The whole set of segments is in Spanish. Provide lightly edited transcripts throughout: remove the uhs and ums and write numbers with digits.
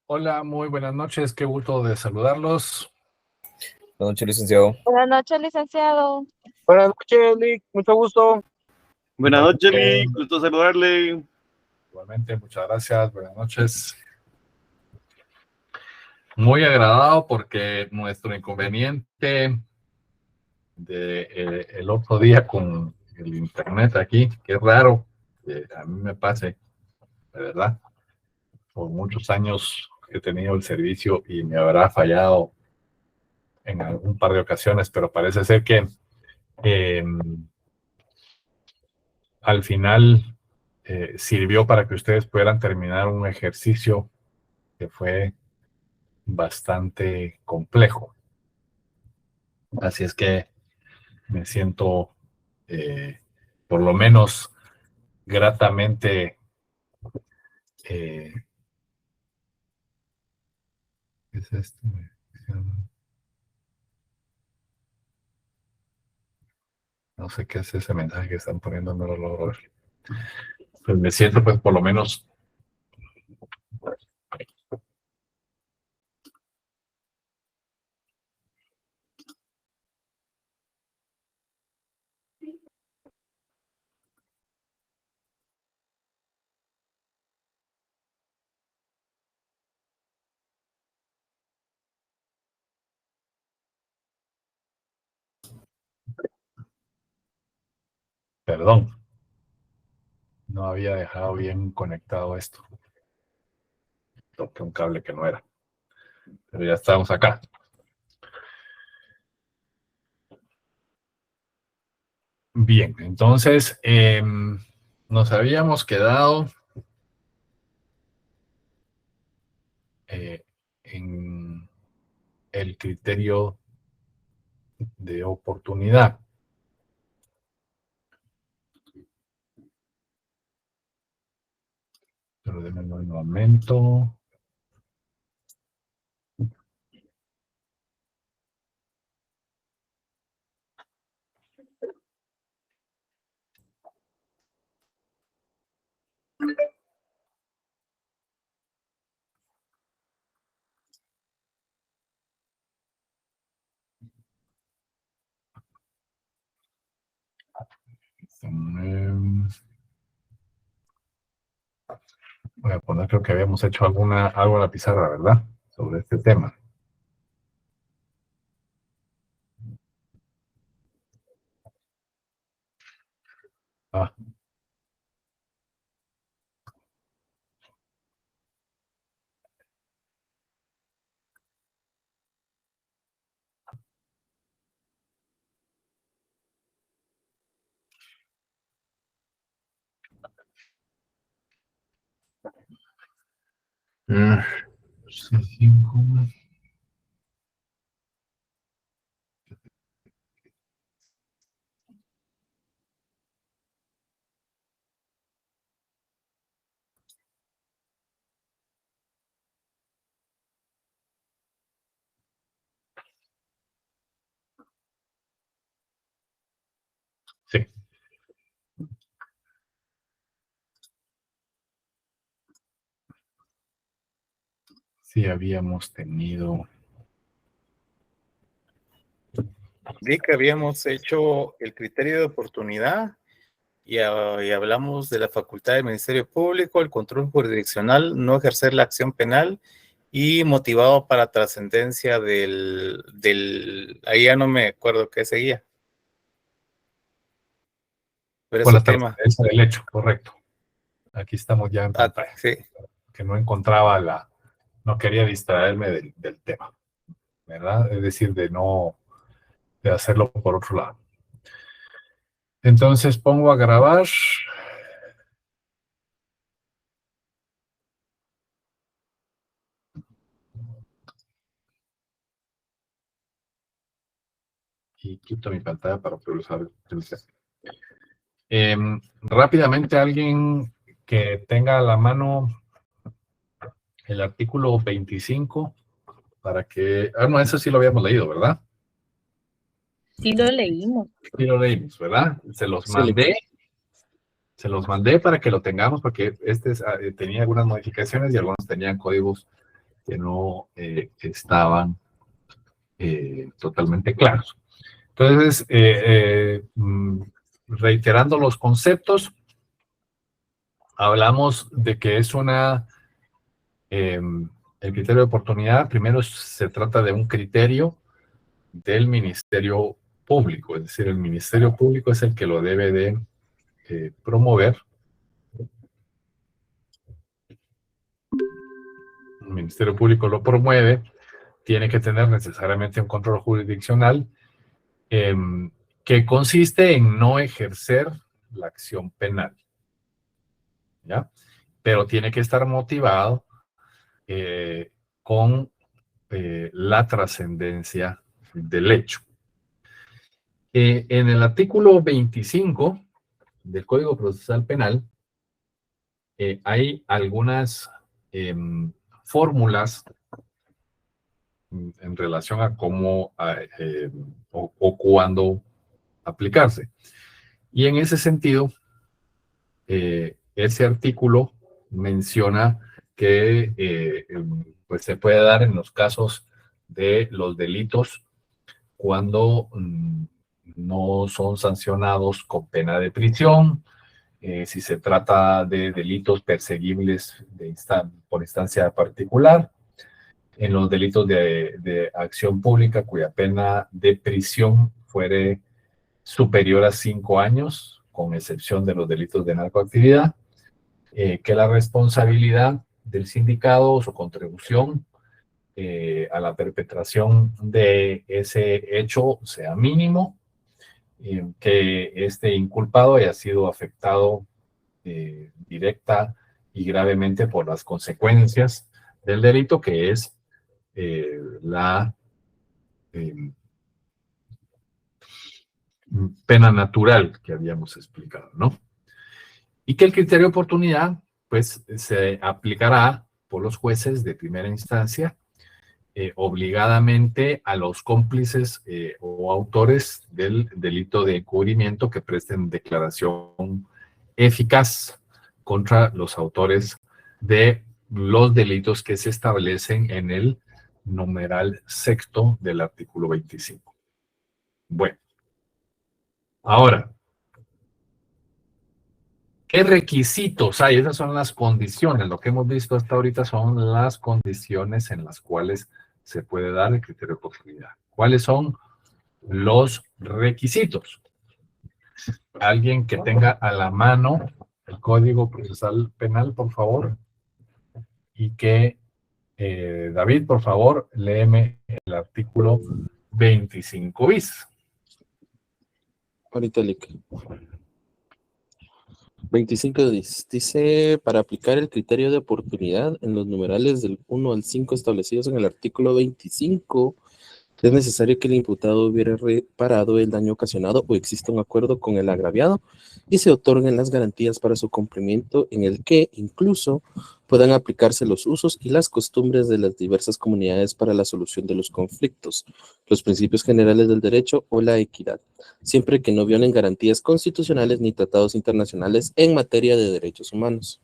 Hola, muy buenas noches, qué gusto de saludarlos. Buenas noches, licenciado. Buenas noches, licenciado. Buenas noches, Lick. Mucho gusto. Buenas noches, Lick. Gusto saludarle. Igualmente, muchas gracias. Buenas noches. Muy agradado porque nuestro inconveniente el otro día con el internet aquí, que es raro que a mí me pase, de verdad. Por muchos años he tenido el servicio y me habrá fallado en algún par de ocasiones, pero parece ser que al final sirvió para que ustedes pudieran terminar un ejercicio que fue bastante complejo. Así es que me siento, por lo menos, gratamente ¿qué es esto? No sé qué es ese mensaje que están poniendo, no lo logro ver. Pues me siento, pues, por lo menos perdón, no había dejado bien conectado esto. Toqué un cable que no era. Pero ya estamos acá. Bien, entonces nos habíamos quedado en el criterio de oportunidad. Pero denme un momento. Voy a poner, creo que habíamos hecho algo en la pizarra, ¿verdad? Sobre este tema. Ah. C5. Sí. Sí, habíamos tenido. Vi que habíamos hecho el criterio de oportunidad y hablamos de la facultad del Ministerio Público, el control jurisdiccional, no ejercer la acción penal y motivado para trascendencia ahí ya no me acuerdo qué seguía. Pero Por ese la tema. trascendencia del hecho, correcto. Aquí estamos ya en pantalla. Sí. Que no encontraba no quería distraerme del tema, ¿verdad? Es decir, de hacerlo por otro lado. Entonces pongo a grabar. Y quito mi pantalla para poder usar rápidamente, alguien que tenga a la mano el artículo 25 para que... no, eso sí lo habíamos leído, ¿verdad? Sí lo leímos. Sí lo leímos, ¿verdad? Se los mandé para que lo tengamos, porque tenía algunas modificaciones y algunos tenían códigos que no estaban totalmente claros. Entonces, reiterando los conceptos, hablamos de que es el criterio de oportunidad. Primero se trata de un criterio del Ministerio Público, es decir, el Ministerio Público es el que lo debe de promover. El Ministerio Público lo promueve, tiene que tener necesariamente un control jurisdiccional que consiste en no ejercer la acción penal, ¿ya? Pero tiene que estar motivado con la trascendencia del hecho. En el artículo 25 del Código Procesal Penal hay algunas fórmulas en relación a cómo o cuándo aplicarse. Y en ese sentido, ese artículo menciona que pues se puede dar en los casos de los delitos cuando no son sancionados con pena de prisión, si se trata de delitos perseguibles por instancia particular, en los delitos de acción pública cuya pena de prisión fuere superior a 5 años, con excepción de los delitos de narcoactividad, que la responsabilidad del sindicado o su contribución a la perpetración de ese hecho sea mínimo, que este inculpado haya sido afectado directa y gravemente por las consecuencias del delito, que es la pena natural que habíamos explicado, ¿no? Y que el criterio de oportunidad, pues, se aplicará por los jueces de primera instancia obligadamente a los cómplices o autores del delito de encubrimiento que presten declaración eficaz contra los autores de los delitos que se establecen en el numeral sexto del artículo 25. Bueno, ahora, ¿qué requisitos hay? Esas son las condiciones. Lo que hemos visto hasta ahorita son las condiciones en las cuales se puede dar el criterio de oportunidad. ¿Cuáles son los requisitos? Alguien que tenga a la mano el Código Procesal Penal, por favor. Y que, David, por favor, léeme el artículo 25 bis. Ahorita le 25 dice, para aplicar el criterio de oportunidad en los numerales del 1 al 5 establecidos en el artículo 25, es necesario que el imputado hubiera reparado el daño ocasionado o exista un acuerdo con el agraviado y se otorguen las garantías para su cumplimiento, en el que incluso puedan aplicarse los usos y las costumbres de las diversas comunidades para la solución de los conflictos, los principios generales del derecho o la equidad, siempre que no violen garantías constitucionales ni tratados internacionales en materia de derechos humanos.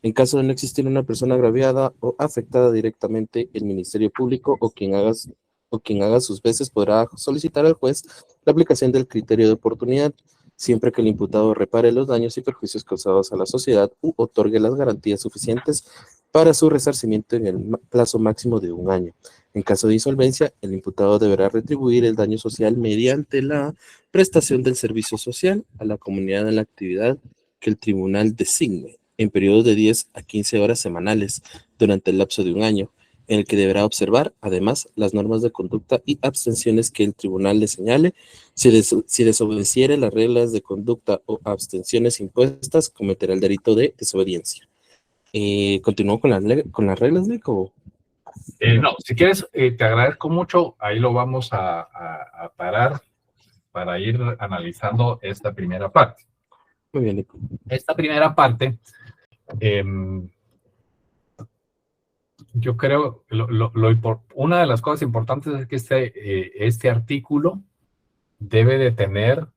En caso de no existir una persona agraviada o afectada directamente, el Ministerio Público o quien haga sus veces podrá solicitar al juez la aplicación del criterio de oportunidad, siempre que el imputado repare los daños y perjuicios causados a la sociedad u otorgue las garantías suficientes para su resarcimiento en el plazo máximo de 1 año. En caso de insolvencia, el imputado deberá retribuir el daño social mediante la prestación del servicio social a la comunidad en la actividad que el tribunal designe, en periodos de 10 a 15 horas semanales durante el lapso de 1 año, en el que deberá observar, además, las normas de conducta y abstenciones que el tribunal le señale. Si desobedeciere las reglas de conducta o abstenciones impuestas, cometerá el delito de desobediencia. ¿Continúo con las reglas, Nico? No, si quieres, te agradezco mucho. Ahí lo vamos a parar para ir analizando esta primera parte. Muy bien, Nico. Esta primera parte, yo creo, una de las cosas importantes es que este artículo debe de tener,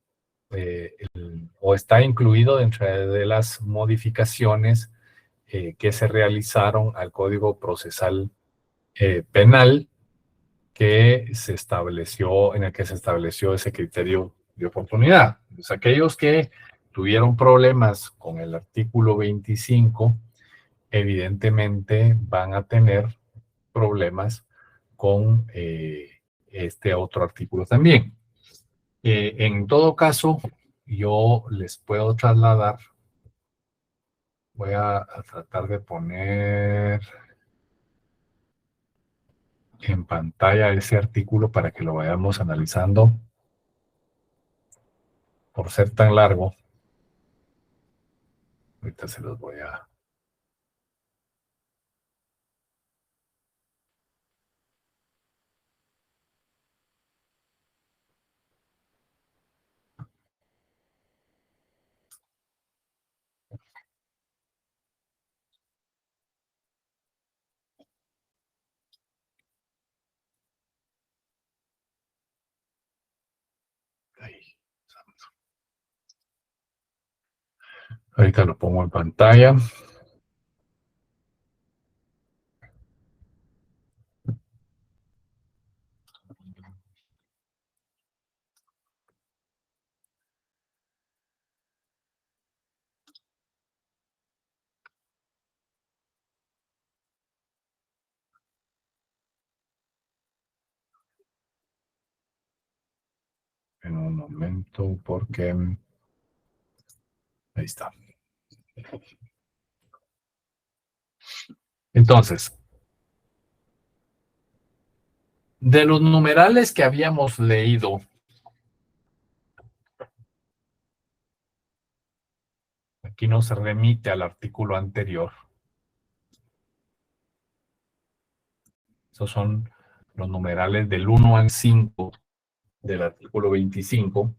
o está incluido dentro de las modificaciones que se realizaron al Código Procesal penal que se estableció, en el que se estableció ese criterio de oportunidad. Pues aquellos que tuvieron problemas con el artículo 25, evidentemente van a tener problemas con este otro artículo también. En todo caso, yo les puedo trasladar, voy a tratar de poner en pantalla ese artículo para que lo vayamos analizando. Por ser tan largo, ahorita se los voy a... Ahí. Ahorita lo pongo en pantalla. En un momento, porque... Ahí está. Entonces, de los numerales que habíamos leído, aquí nos remite al artículo anterior. Esos son los numerales del 1 al 5 del artículo 25,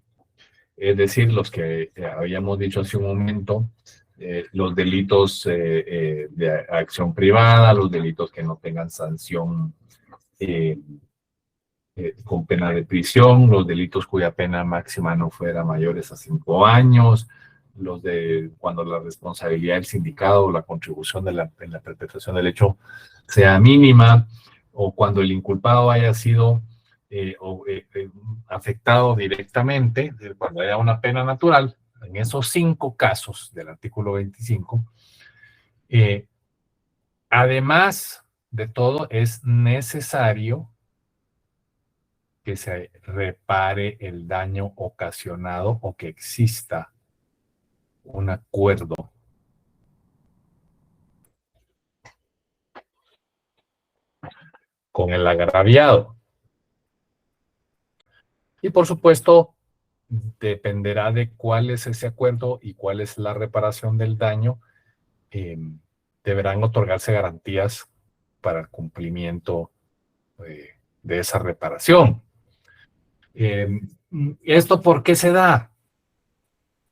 es decir, los que habíamos dicho hace un momento, los delitos de acción privada, los delitos que no tengan sanción con pena de prisión, los delitos cuya pena máxima no fuera mayores a 5 años, los de cuando la responsabilidad del sindicado o la contribución en la perpetración del hecho sea mínima, o cuando el inculpado haya sido afectado directamente, cuando haya una pena natural. En esos 5 casos del artículo 25, además de todo, es necesario que se repare el daño ocasionado o que exista un acuerdo con el agraviado. Y por supuesto, dependerá de cuál es ese acuerdo y cuál es la reparación del daño. Deberán otorgarse garantías para el cumplimiento de esa reparación. ¿Esto por qué se da?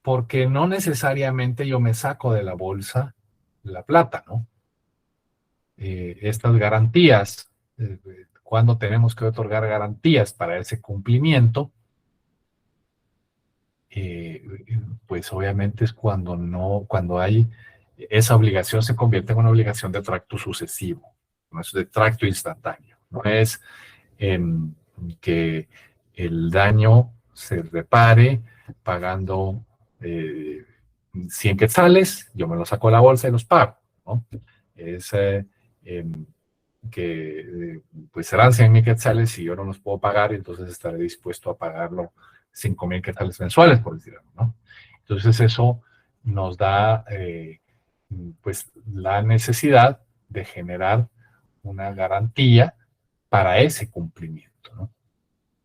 Porque no necesariamente yo me saco de la bolsa la plata, ¿no? Estas garantías, cuando tenemos que otorgar garantías para ese cumplimiento, pues obviamente es cuando hay esa obligación se convierte en una obligación de tracto sucesivo, no es de tracto instantáneo, no es que el daño se repare pagando 100 quetzales, yo me los saco de la bolsa y los pago, ¿no? Es que pues serán 100,000 quetzales y yo no los puedo pagar, entonces estaré dispuesto a pagarlo 5,000 quetzales mensuales, por decirlo, ¿no? Entonces eso nos da pues la necesidad de generar una garantía para ese cumplimiento, ¿no?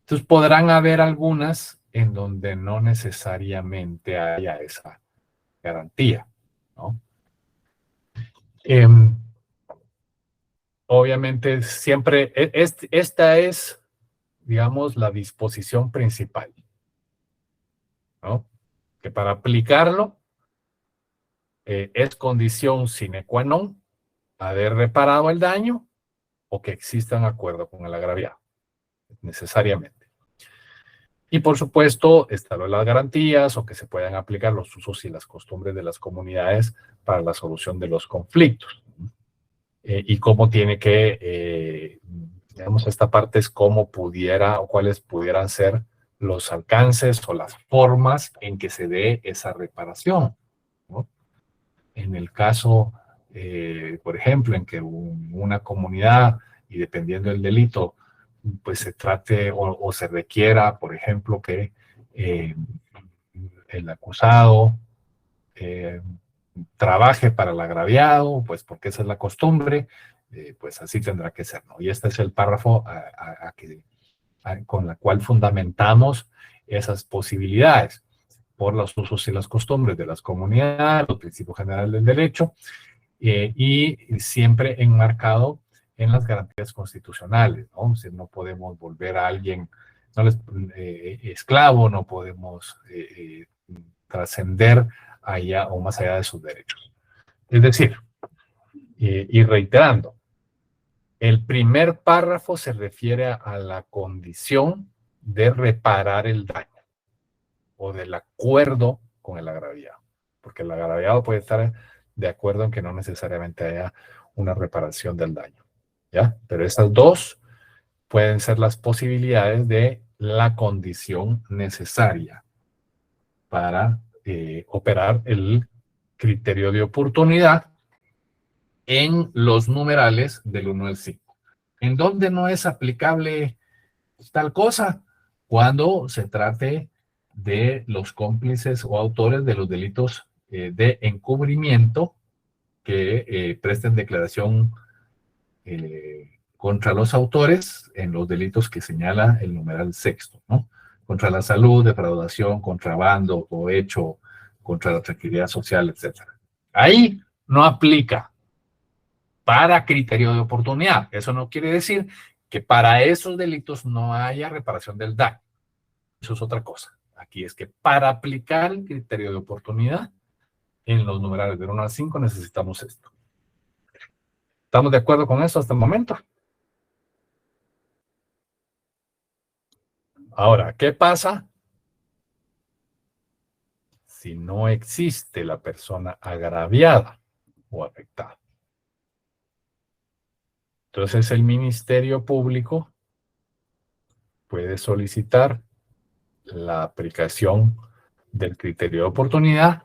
Entonces podrán haber algunas en donde no necesariamente haya esa garantía, ¿no? Obviamente siempre, esta es, digamos, la disposición principal, ¿no? Que para aplicarlo es condición sine qua non haber reparado el daño o que exista un acuerdo con el agraviado, necesariamente. Y por supuesto, establecer las garantías o que se puedan aplicar los usos y las costumbres de las comunidades para la solución de los conflictos. y cómo tiene que, digamos, esta parte es cómo pudiera o cuáles pudieran ser los alcances o las formas en que se dé esa reparación, ¿no? En el caso, por ejemplo, en que una comunidad, y dependiendo del delito, pues se trate o se requiera, por ejemplo, que el acusado trabaje para el agraviado, pues porque esa es la costumbre, pues así tendrá que ser, ¿no? Y este es el párrafo con la cual fundamentamos esas posibilidades por los usos y las costumbres de las comunidades, los principios generales del derecho, y siempre enmarcado en las garantías constitucionales, ¿no? O sea, no podemos volver a alguien esclavo, no podemos trascender allá o más allá de sus derechos. Es decir, y reiterando, el primer párrafo se refiere a la condición de reparar el daño o del acuerdo con el agraviado, porque el agraviado puede estar de acuerdo en que no necesariamente haya una reparación del daño, ¿ya? Pero esas dos pueden ser las posibilidades de la condición necesaria para operar el criterio de oportunidad en los numerales del 1 al 5. ¿En dónde no es aplicable tal cosa? Cuando se trate de los cómplices o autores de los delitos de encubrimiento que presten declaración contra los autores en los delitos que señala el numeral sexto, ¿no? Contra la salud, defraudación, contrabando, cohecho, contra la tranquilidad social, etc. Ahí no aplica para criterio de oportunidad. Eso no quiere decir que para esos delitos no haya reparación del daño. Eso es otra cosa. Aquí es que para aplicar el criterio de oportunidad en los numerales del 1 al 5 necesitamos esto. ¿Estamos de acuerdo con eso hasta el momento? Ahora, ¿qué pasa si no existe la persona agraviada o afectada? Entonces el Ministerio Público puede solicitar la aplicación del criterio de oportunidad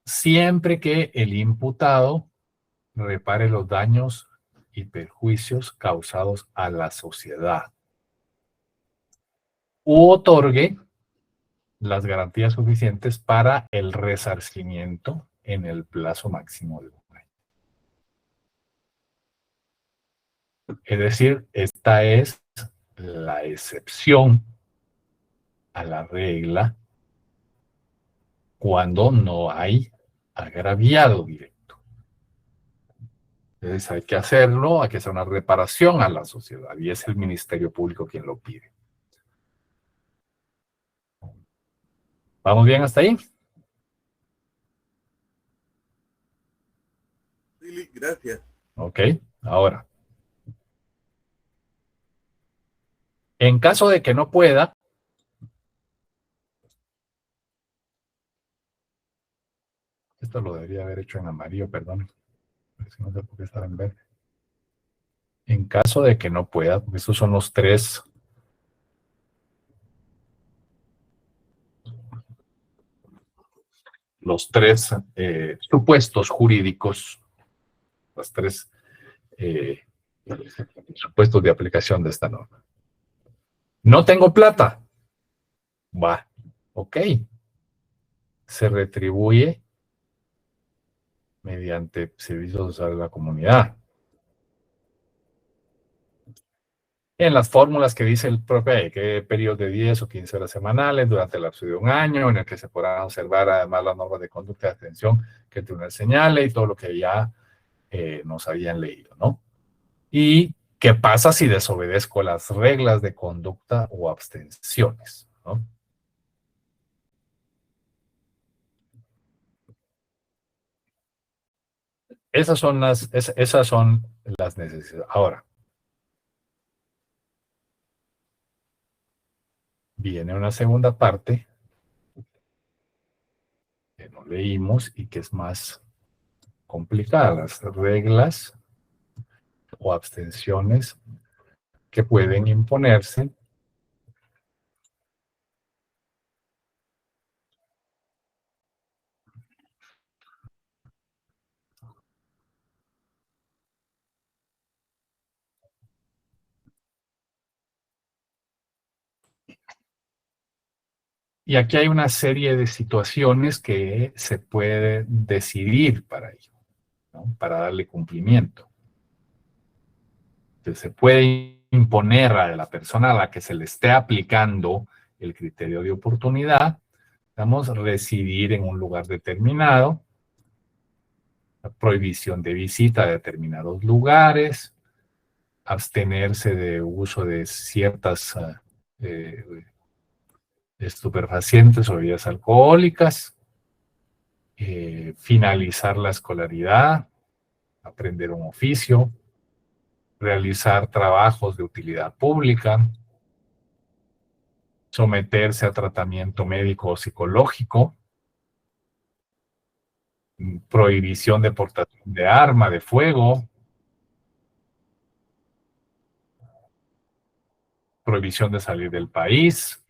siempre que el imputado repare los daños y perjuicios causados a la sociedad u otorgue las garantías suficientes para el resarcimiento en el plazo máximo de 1 año. Es decir, esta es la excepción a la regla cuando no hay agraviado directo. Entonces hay que hacerlo, hay que hacer una reparación a la sociedad y es el Ministerio Público quien lo pide. ¿Vamos bien hasta ahí? Sí, gracias. Ok, ahora. En caso de que no pueda, esto lo debería haber hecho en amarillo, perdón. No sé por qué estaba en verde. En caso de que no pueda, porque estos son los tres supuestos jurídicos, los tres supuestos de aplicación de esta norma. No tengo plata. Va, ok. Se retribuye mediante servicios sociales de la comunidad. En las fórmulas que dice el propio ley, que periodos de 10 o 15 horas semanales durante el lapso de 1 año, en el que se podrán observar además las normas de conducta y atención que el tribunal señale y todo lo que ya nos habían leído, ¿no? ¿Y qué pasa si desobedezco las reglas de conducta o abstenciones, ¿no? Esas son las necesidades. Ahora, viene una segunda parte que no leímos y que es más complicadas, reglas o abstenciones que pueden imponerse y aquí hay una serie de situaciones que se puede decidir para ello, ¿no? Para darle cumplimiento. Entonces, se puede imponer a la persona a la que se le esté aplicando el criterio de oportunidad, digamos, residir en un lugar determinado, la prohibición de visita a determinados lugares, abstenerse de uso de ciertas estupefacientes o bebidas alcohólicas, finalizar la escolaridad, aprender un oficio, realizar trabajos de utilidad pública, someterse a tratamiento médico o psicológico, prohibición de portación de arma de fuego, prohibición de salir del país,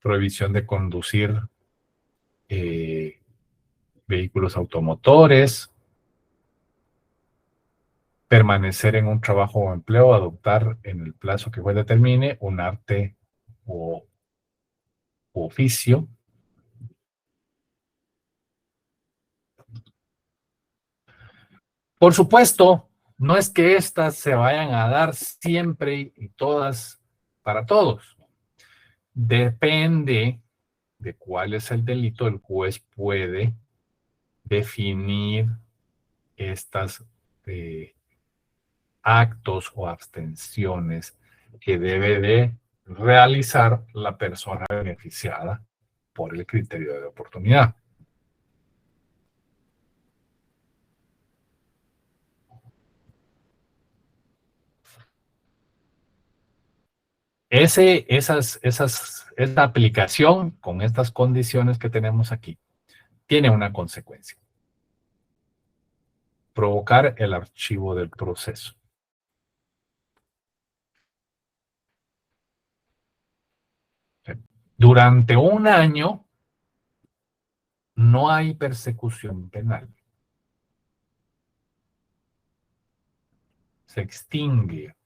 prohibición de conducir vehículos automotores, permanecer en un trabajo o empleo, adoptar en el plazo que juez determine un arte o oficio. Por supuesto, no es que estas se vayan a dar siempre y todas para todos. Depende de cuál es el delito, el juez puede definir estas actos o abstenciones que debe de realizar la persona beneficiada por el criterio de oportunidad. Esta aplicación con estas condiciones que tenemos aquí tiene una consecuencia: provocar el archivo del proceso. Durante un año no hay persecución penal. Se extingue.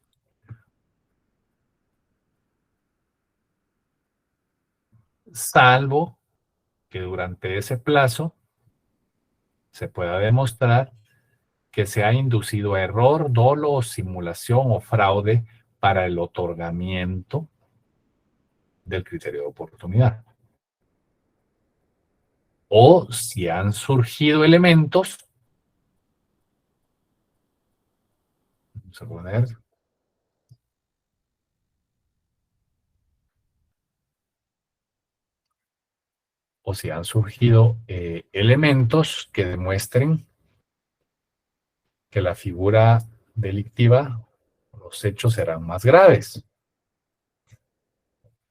Salvo que durante ese plazo se pueda demostrar que se ha inducido a error, dolo o simulación o fraude para el otorgamiento del criterio de oportunidad. O si han surgido elementos, vamos a poner, o si han surgido elementos que demuestren que la figura delictiva, los hechos serán más graves.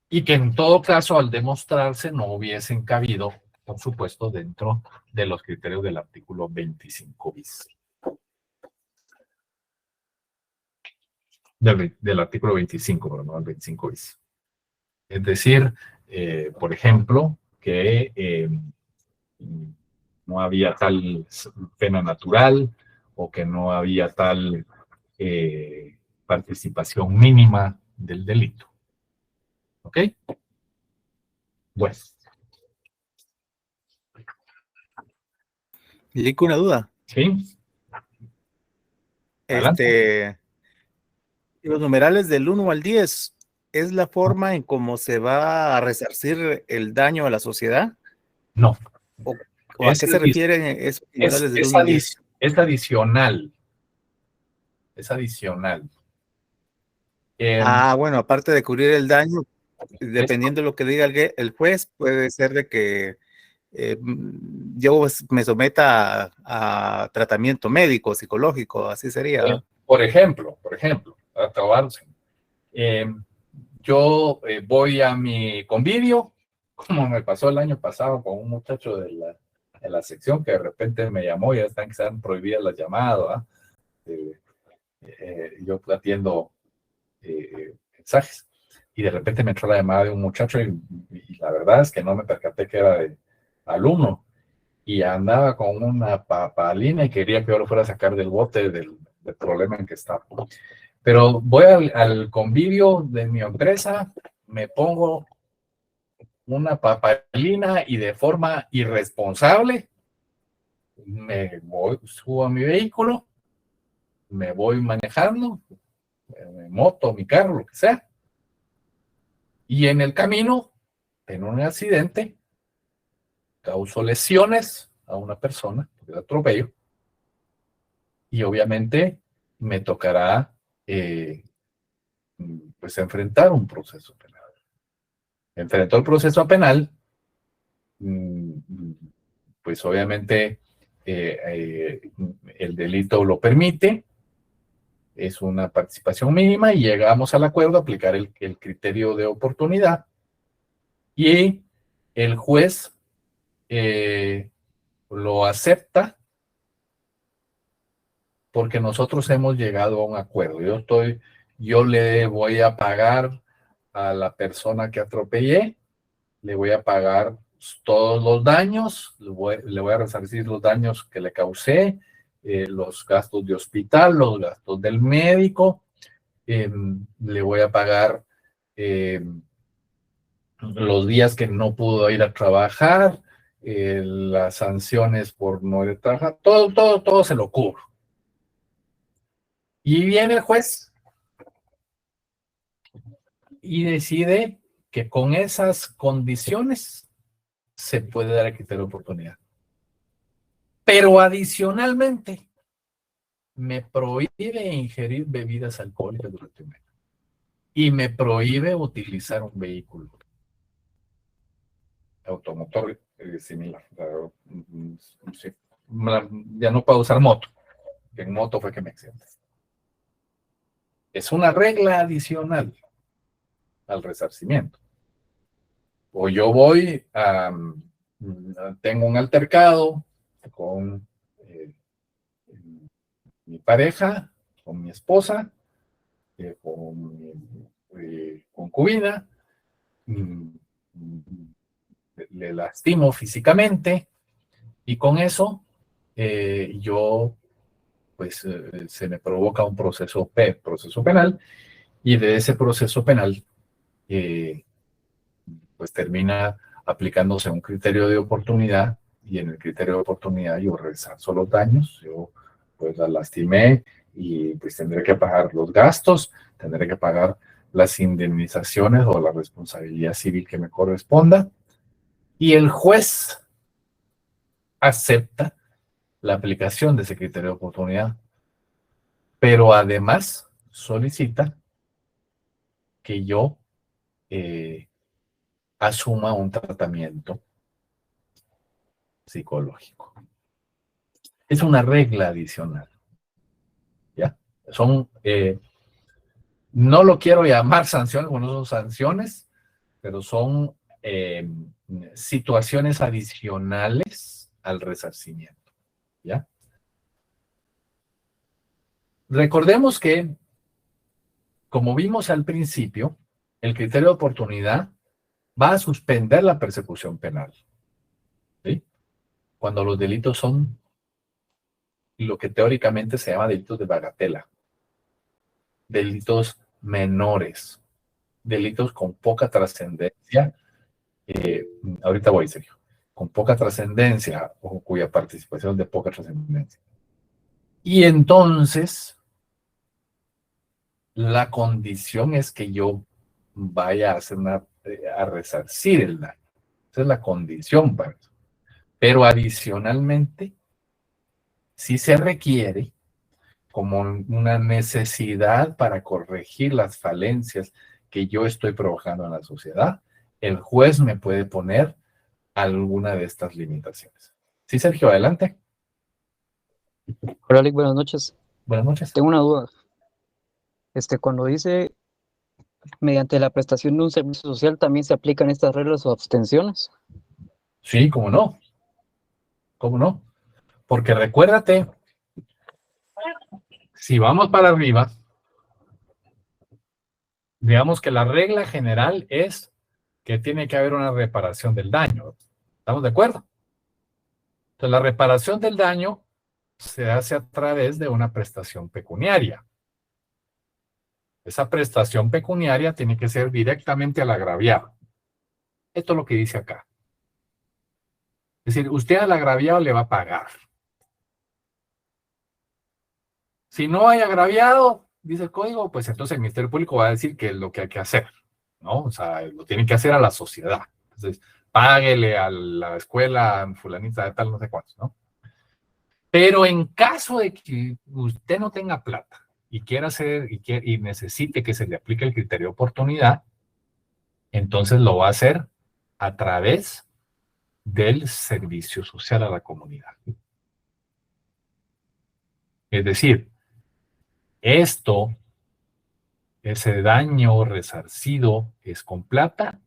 Y que en todo caso, al demostrarse, no hubiesen cabido, por supuesto, dentro de los criterios del artículo 25 bis. Del artículo 25, pero no del 25 bis. Es decir, por ejemplo, que no había tal pena natural o que no había tal participación mínima del delito. ¿Ok? Bueno. Lico, una duda. Sí. Los numerales del 1 al 10, ¿es la forma en cómo se va a resarcir el daño a la sociedad? No. ¿O a qué se refieren esos numerales del 1 al 10? Es adicional. Es adicional. Bueno, aparte de cubrir el daño, dependiendo de lo que diga el juez, puede ser de que yo me someta a tratamiento médico, psicológico, así sería. Por ejemplo, yo voy a mi convivio, como me pasó el año pasado con un muchacho de la sección que de repente me llamó, ya están prohibidas las llamadas, yo atiendo mensajes, y de repente me entró la llamada de un muchacho y la verdad es que no me percaté que era de alumno, y andaba con una papalina y quería que yo lo fuera a sacar del bote del problema en que estaba. Pero voy al convivio de mi empresa, me pongo una papalina y de forma irresponsable me voy, subo a mi vehículo, me voy manejando, mi moto, mi carro, lo que sea, y en el camino, en un accidente, causó lesiones a una persona, de atropello, y obviamente me tocará pues enfrentar un proceso penal. Enfrentó el proceso penal, pues obviamente el delito lo permite, es una participación mínima y llegamos al acuerdo a aplicar el criterio de oportunidad y el juez lo acepta porque nosotros hemos llegado a un acuerdo. Yo le voy a pagar a la persona que atropellé, le voy a pagar todos los daños, le voy a resarcir los daños que le causé, los gastos de hospital, los gastos del médico, le voy a pagar los días que no pudo ir a trabajar, las sanciones por no ir a trabajar, todo se lo cubro. Y viene el juez y decide que con esas condiciones se puede dar el criterio de oportunidad. Pero adicionalmente me prohíbe ingerir bebidas alcohólicas durante un mes. Y me prohíbe utilizar un vehículo automotor similar. Sí. Ya no puedo usar moto. En moto fue que me accidenté. Es una regla adicional al resarcimiento. O yo voy tengo un altercado con mi pareja, con mi esposa, con mi concubina, le lastimo físicamente y con eso yo pues se me provoca un proceso penal y de ese proceso penal pues termina aplicándose un criterio de oportunidad y en el criterio de oportunidad yo resarzo los daños, yo pues la lastimé y pues tendré que pagar los gastos, tendré que pagar las indemnizaciones o la responsabilidad civil que me corresponda y el juez acepta la aplicación de ese criterio de oportunidad, pero además solicita que yo asuma un tratamiento psicológico. Es una regla adicional. ¿Ya? Son, no lo quiero llamar sanciones, bueno, son sanciones, pero son situaciones adicionales al resarcimiento. ¿Ya? Recordemos que, como vimos al principio, el criterio de oportunidad va a suspender la persecución penal. ¿Sí? Cuando los delitos son lo que teóricamente se llama delitos de bagatela, delitos menores, delitos con poca trascendencia, ahorita voy, Sergio, con poca trascendencia o cuya participación es de poca trascendencia. Y entonces, la condición es que yo vaya a hacer a resarcir el daño. Esa es la condición para eso. Pero adicionalmente, sí se requiere como una necesidad para corregir las falencias que yo estoy provocando en la sociedad, el juez me puede poner alguna de estas limitaciones. Sí, Sergio, adelante. Hola, Lick, buenas noches. Buenas noches. Tengo una duda. Cuando dice mediante la prestación de un servicio social, ¿también se aplican estas reglas o abstenciones? Sí, cómo no. ¿Cómo no? Porque recuérdate, si vamos para arriba, digamos que la regla general es que tiene que haber una reparación del daño. ¿Estamos de acuerdo? Entonces, la reparación del daño se hace a través de una prestación pecuniaria. Esa prestación pecuniaria tiene que ser directamente al agraviado. Esto es lo que dice acá. Es decir, usted al agraviado le va a pagar. Si no hay agraviado, dice el código, pues entonces el Ministerio Público va a decir que es lo que hay que hacer, ¿no? O sea, lo tiene que hacer a la sociedad. Entonces, páguele a la escuela fulanita de tal, no sé cuántos, ¿no? Pero en caso de que usted no tenga plata y quiera hacer y necesite que se le aplique el criterio de oportunidad, entonces lo va a hacer a través del servicio social a la comunidad. Es decir, ese daño resarcido, ¿es con plata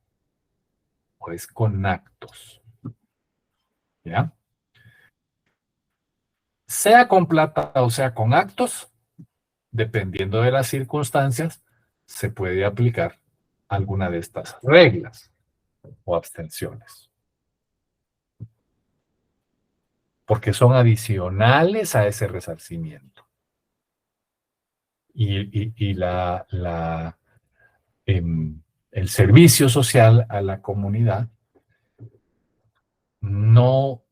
o es con actos? ¿Ya? Sea con plata o sea con actos, dependiendo de las circunstancias, se puede aplicar alguna de estas reglas o abstenciones. Porque son adicionales a ese resarcimiento. Y el servicio social a la comunidad no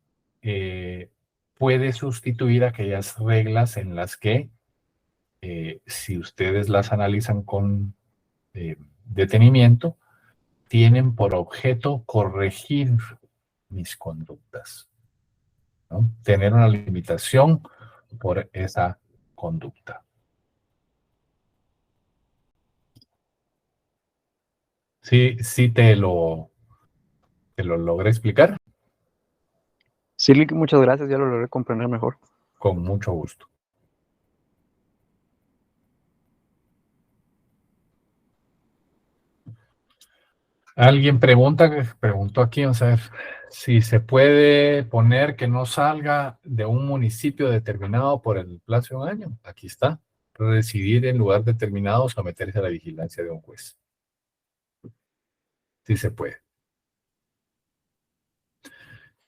puede sustituir aquellas reglas en las que, si ustedes las analizan con detenimiento, tienen por objeto corregir mis conductas, ¿no? Tener una limitación por esa conducta. Sí te lo logré explicar. Sí, Lick, muchas gracias, ya lo logré comprender mejor. Con mucho gusto. Alguien preguntó aquí, vamos a ver, si se puede poner que no salga de un municipio determinado por el plazo de un año. Aquí está. Residir en lugar determinado o someterse a la vigilancia de un juez. Sí se puede.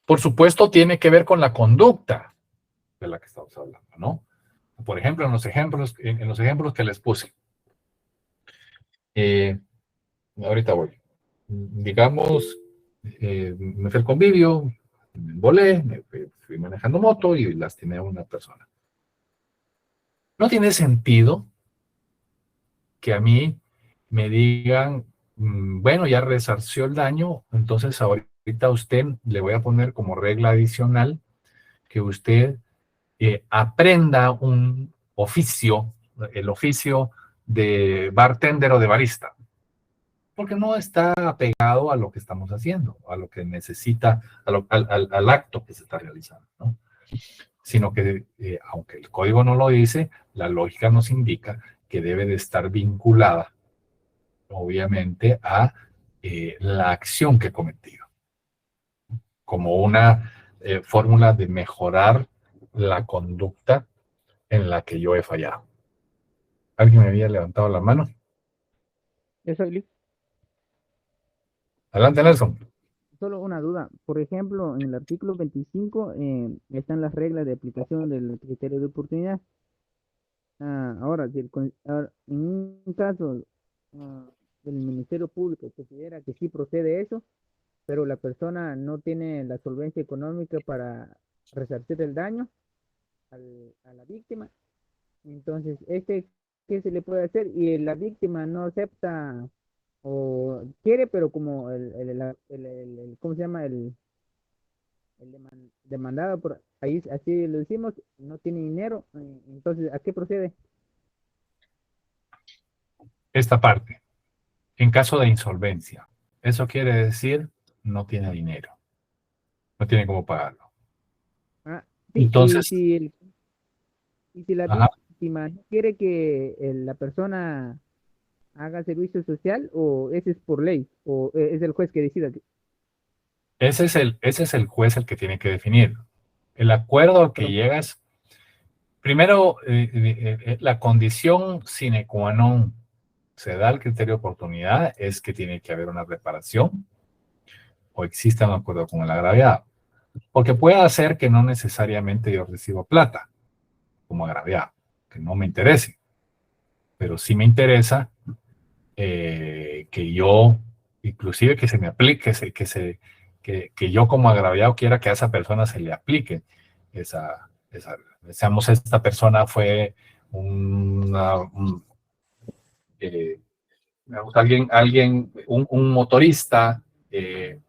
Por supuesto, tiene que ver con la conducta de la que estamos hablando, ¿no? Por ejemplo, en los ejemplos que les puse. Ahorita voy. Digamos, me fui al convivio, me volé, fui manejando moto y lastimé a una persona. No tiene sentido que a mí me digan, bueno, ya resarció el daño, entonces ahorita a usted le voy a poner como regla adicional que usted aprenda un oficio, el oficio de bartender o de barista, porque no está apegado a lo que estamos haciendo, a lo que necesita, al acto que se está realizando, ¿no? Sino que, aunque el código no lo dice, la lógica nos indica que debe de estar vinculada, obviamente, a la acción que he cometido, como una fórmula de mejorar la conducta en la que yo he fallado. ¿Alguien me había levantado la mano? Eso, Lick. Adelante, Nelson. Solo una duda. Por ejemplo, en el artículo 25 están las reglas de aplicación del criterio de oportunidad. Ahora, en un caso del Ministerio Público considera que sí procede eso, pero la persona no tiene la solvencia económica para resarcir el daño a la víctima, entonces, ¿qué se le puede hacer? Y la víctima no acepta o quiere, pero como ¿cómo se llama? Demandado por ahí, así lo decimos, no tiene dinero, entonces, ¿a qué procede? Esta parte, en caso de insolvencia, eso quiere decir no tiene dinero, no tiene cómo pagarlo. Sí, Entonces, y si la ajá, víctima no quiere que la persona haga servicio social, o ese es por ley, o es el juez que decida. ese es el juez el que tiene que definir. El acuerdo al que llegas, primero, la condición sine qua non se da el criterio de oportunidad es que tiene que haber una reparación o exista un acuerdo con el agraviado. Porque puede hacer que no necesariamente yo reciba plata como agraviado, que no me interese, pero sí me interesa que yo, inclusive que se me aplique, que yo como agraviado quiera que a esa persona se le aplique digamos, esta persona fue un motorista en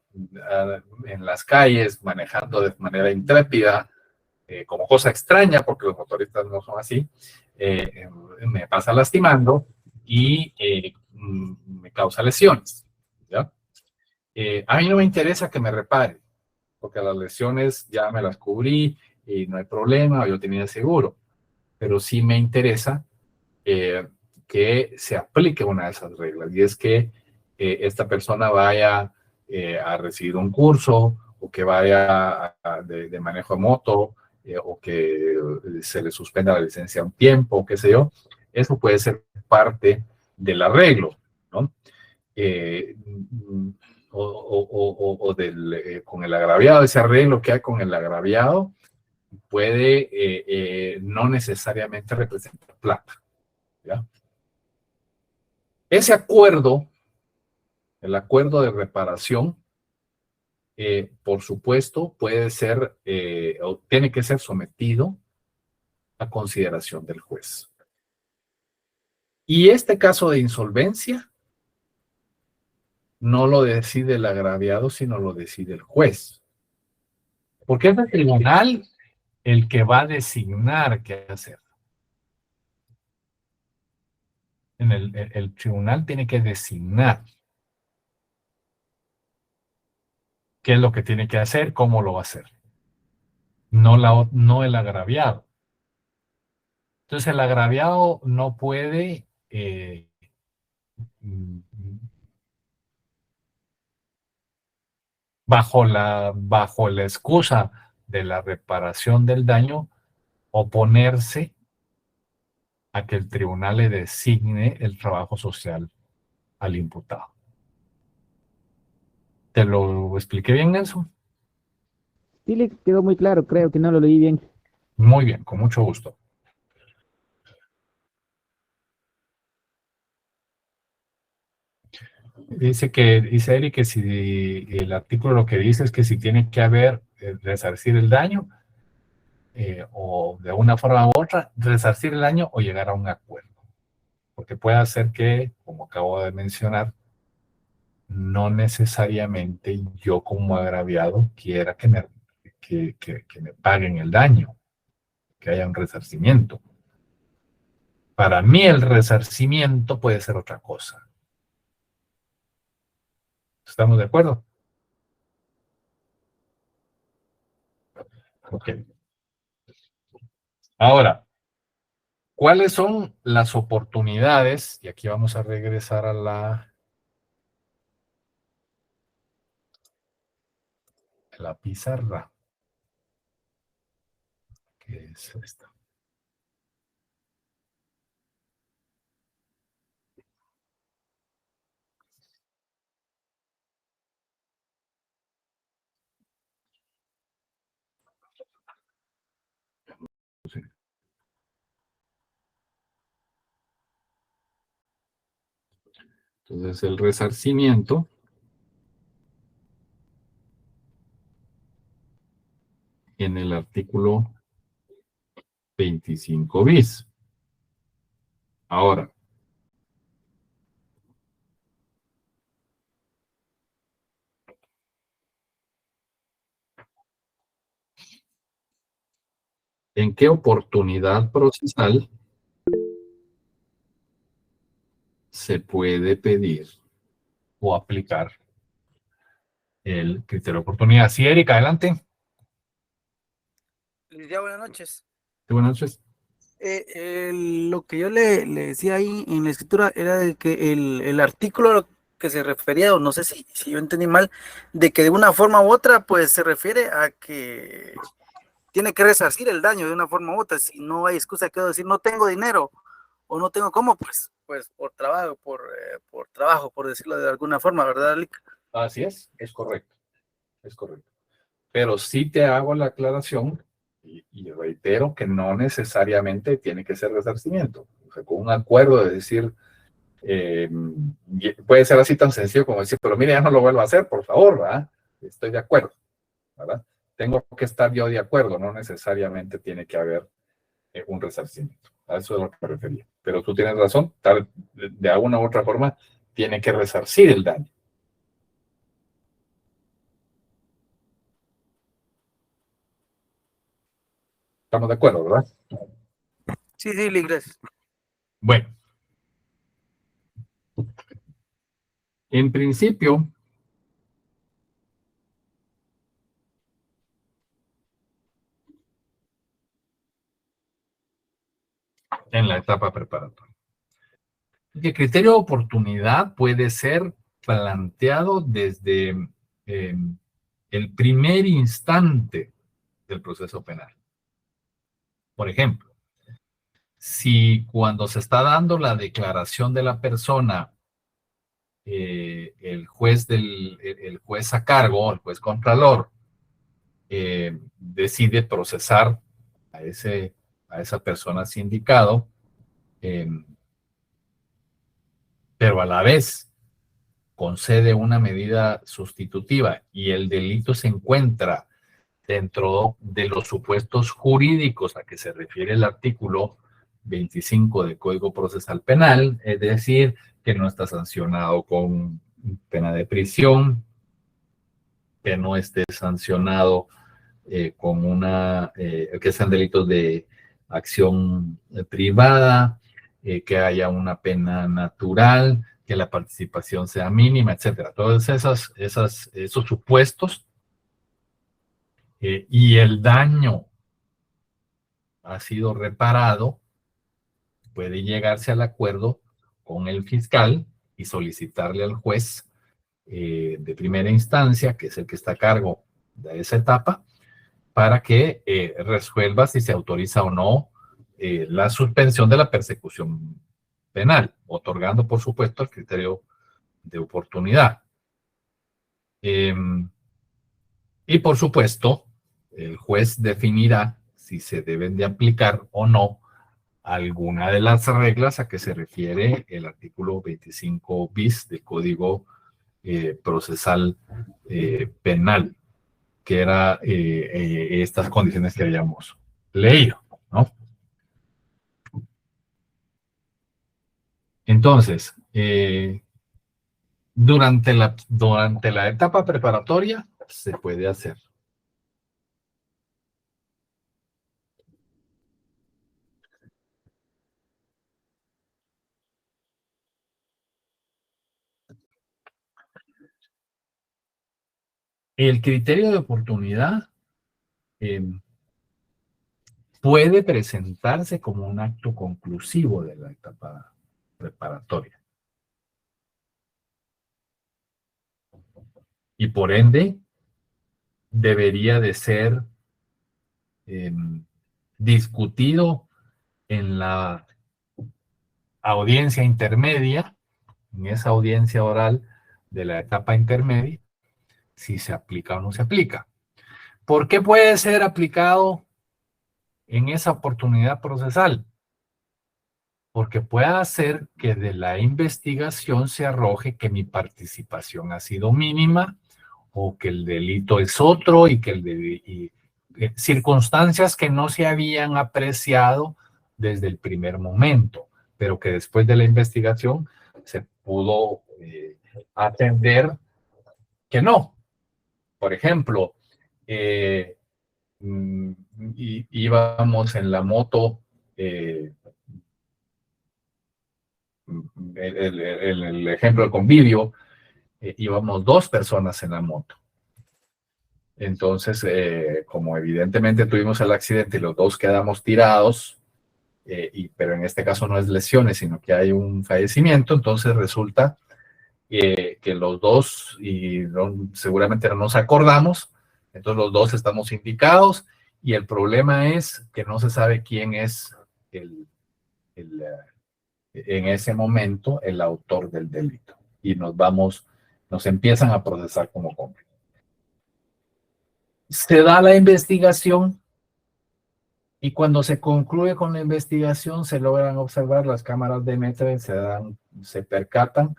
las calles manejando de manera intrépida, como cosa extraña, porque los motoristas no son así, me pasa lastimando y me causa lesiones, ¿ya? A mí no me interesa que me repare, porque las lesiones ya me las cubrí y no hay problema, yo tenía seguro, pero sí me interesa que se aplique una de esas reglas, y es que esta persona vaya a recibir un curso, o que vaya de manejo de moto, o que se le suspenda la licencia un tiempo, qué sé yo. Eso puede ser parte del arreglo, ¿no? Con el agraviado, ese arreglo que hay con el agraviado puede no necesariamente representar plata, ¿ya? Ese acuerdo, el acuerdo de reparación, por supuesto, puede ser o tiene que ser sometido a consideración del juez. Y este caso de insolvencia no lo decide el agraviado, sino lo decide el juez. Porque es el tribunal el que va a designar qué hacer. El tribunal tiene que designar qué es lo que tiene que hacer, cómo lo va a hacer. No el agraviado. Entonces el agraviado no puede bajo la excusa de la reparación del daño, oponerse a que el tribunal le designe el trabajo social al imputado. ¿Te lo expliqué bien, Nelson? Sí, le quedó muy claro, creo que no lo leí bien. Muy bien, con mucho gusto. Dice Eric que si el artículo lo que dice es que si tiene que haber resarcir el daño, o de una forma u otra, resarcir el daño o llegar a un acuerdo. Porque puede hacer que, como acabo de mencionar, no necesariamente yo como agraviado quiera que me paguen el daño, que haya un resarcimiento. Para mí el resarcimiento puede ser otra cosa. ¿Estamos de acuerdo? Ok. Ahora, ¿cuáles son las oportunidades? Y aquí vamos a regresar a la pizarra. ¿Qué es esta? Sí. Entonces, el resarcimiento en el artículo 25 bis. Ahora, ¿en qué oportunidad procesal se puede pedir o aplicar el criterio de oportunidad? Sí, Erika, adelante. Ya, buenas noches. Sí, buenas noches. Lo que yo le decía ahí en la escritura era de que el artículo que se refería, o no sé si yo entendí mal, de que de una forma u otra, pues se refiere a que tiene que resarcir el daño de una forma u otra. Si no hay excusa que decir no tengo dinero o no tengo cómo, pues por trabajo, por decirlo de alguna forma, ¿verdad, Lick? Así es correcto, es correcto. Pero sí te hago la aclaración y reitero que no necesariamente tiene que ser resarcimiento. O sea, con un acuerdo de decir, puede ser así tan sencillo como decir, pero mire, ya no lo vuelvo a hacer, por favor, ¿verdad? Estoy de acuerdo, ¿verdad? Tengo que estar yo de acuerdo, no necesariamente tiene que haber un resarcimiento. A eso es lo que me refería. Pero tú tienes razón, de alguna u otra forma, tiene que resarcir el daño. Estamos de acuerdo, ¿verdad? Sí, Lick, gracias. Bueno. En principio, en la etapa preparatoria. El criterio de oportunidad puede ser planteado desde el primer instante del proceso penal. Por ejemplo, si cuando se está dando la declaración de la persona, el juez a cargo, el juez contralor, decide procesar a esa persona sindicado, pero a la vez concede una medida sustitutiva y el delito se encuentra dentro de los supuestos jurídicos a que se refiere el artículo 25 del Código Procesal Penal, es decir, que no está sancionado con pena de prisión, que no esté sancionado con que sean delitos de acción privada, que haya una pena natural, que la participación sea mínima, etcétera. Todos esos supuestos y el daño ha sido reparado, puede llegarse al acuerdo con el fiscal y solicitarle al juez de primera instancia, que es el que está a cargo de esa etapa, para que resuelva si se autoriza o no la suspensión de la persecución penal, otorgando, por supuesto, el criterio de oportunidad. Y, por supuesto, el juez definirá si se deben de aplicar o no alguna de las reglas a que se refiere el artículo 25 bis del Código Procesal Penal, que era estas condiciones que habíamos leído, ¿no? Entonces, durante la etapa preparatoria se puede hacer. El criterio de oportunidad puede presentarse como un acto conclusivo de la etapa preparatoria. Y por ende, debería de ser discutido en la audiencia intermedia, en esa audiencia oral de la etapa intermedia, si se aplica o no se aplica. ¿Por qué puede ser aplicado en esa oportunidad procesal? Porque puede hacer que de la investigación se arroje que mi participación ha sido mínima o que el delito es otro y que circunstancias que no se habían apreciado desde el primer momento, pero que después de la investigación se pudo atender que no. Por ejemplo, íbamos en la moto, el ejemplo del convivio, íbamos 2 personas en la moto. Entonces, como evidentemente tuvimos el accidente y los 2 quedamos tirados, pero en este caso no es lesiones, sino que hay un fallecimiento, entonces resulta que los 2, y seguramente no nos acordamos, entonces los 2 estamos indicados Y el problema es que no se sabe quién es en ese momento el autor del delito. Y nos empiezan a procesar como cómplices. Se da la investigación y cuando se concluye con la investigación se logran observar las cámaras de metro, se percatan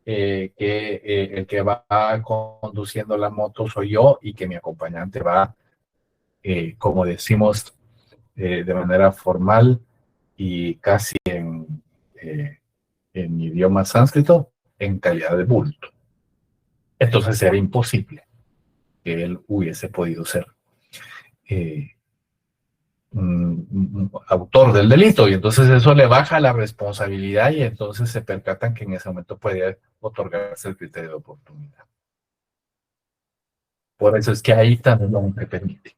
que el que va conduciendo la moto soy yo y que mi acompañante va, como decimos de manera formal y casi en idioma sánscrito, en calidad de bulto. Entonces era imposible que él hubiese podido ser autor del delito, y entonces eso le baja la responsabilidad y entonces se percatan que en ese momento podría otorgarse el criterio de oportunidad. Por eso es que ahí también lo que permite.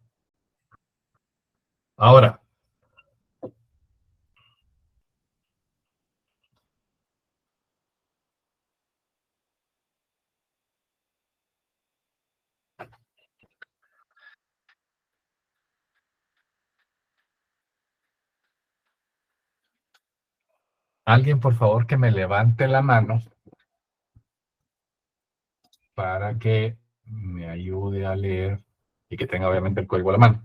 Ahora, alguien por favor que me levante la mano para que me ayude a leer y que tenga obviamente el código a la mano.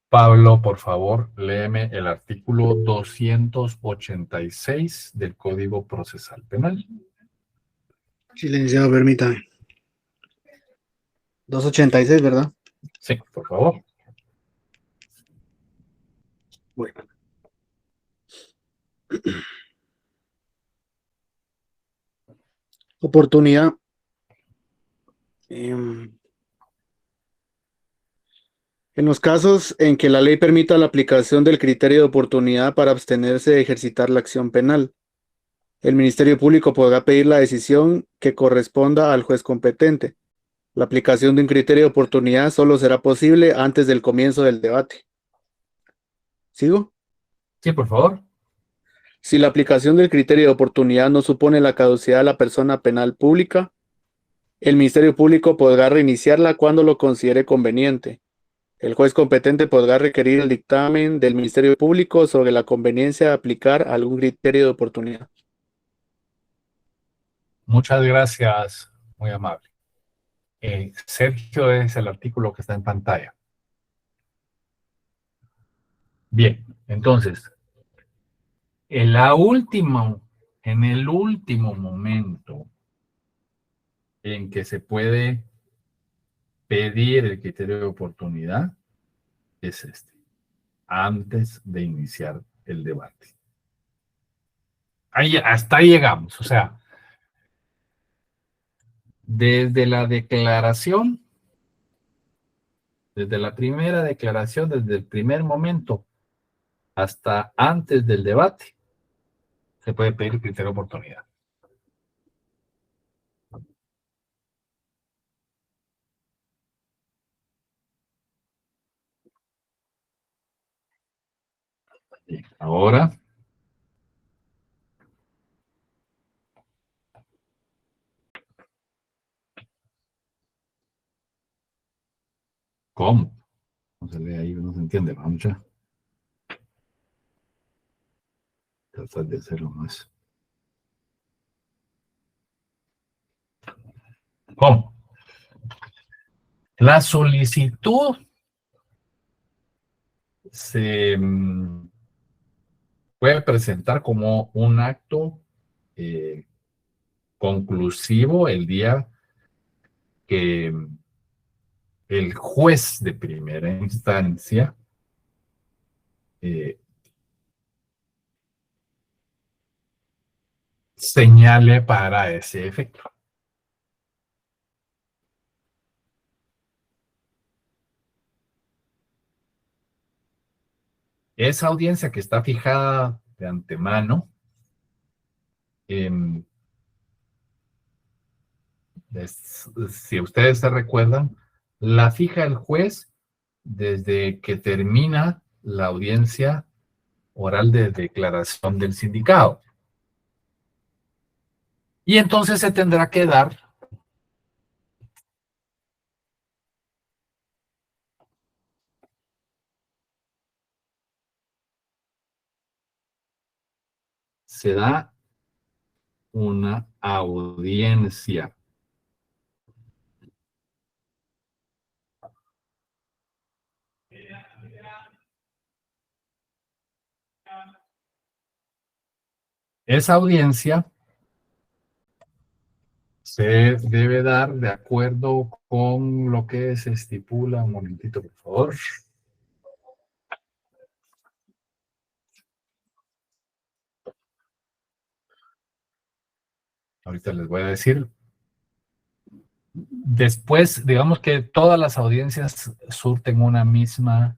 Pablo, por favor, léeme el artículo 286 del Código Procesal Penal. Sí, licenciado, permítame. 286, ¿verdad? Sí, por favor. Bueno. Oportunidad. En los casos en que la ley permita la aplicación del criterio de oportunidad para abstenerse de ejercitar la acción penal, el Ministerio Público podrá pedir la decisión que corresponda al juez competente. La aplicación de un criterio de oportunidad solo será posible antes del comienzo del debate. ¿Sigo? Sí, por favor. Si la aplicación del criterio de oportunidad no supone la caducidad de la persona penal pública, el Ministerio Público podrá reiniciarla cuando lo considere conveniente. El juez competente podrá requerir el dictamen del Ministerio Público sobre la conveniencia de aplicar algún criterio de oportunidad. Muchas gracias, muy amable. Sergio es el artículo que está en pantalla. Bien, entonces, en el último momento en que se puede pedir el criterio de oportunidad es antes de iniciar el debate. Hasta ahí llegamos, o sea, desde la declaración, desde la primera declaración, desde el primer momento hasta antes del debate, se puede pedir el criterio de oportunidad. Bien, ahora, ¿cómo? No se lee ahí, no se entiende, vamos ya. Tratar de hacerlo más. ¿Cómo? La solicitud se puede presentar como un acto conclusivo el día que el juez de primera instancia señale para ese efecto. Esa audiencia que está fijada de antemano, si ustedes se recuerdan, la fija el juez desde que termina la audiencia oral de declaración del sindicado. Y entonces se tendrá que dar se da una audiencia. Esa audiencia se debe dar de acuerdo con lo que se estipula. Un momentito, por favor. Ahorita les voy a decir. Después, digamos que todas las audiencias surten una misma,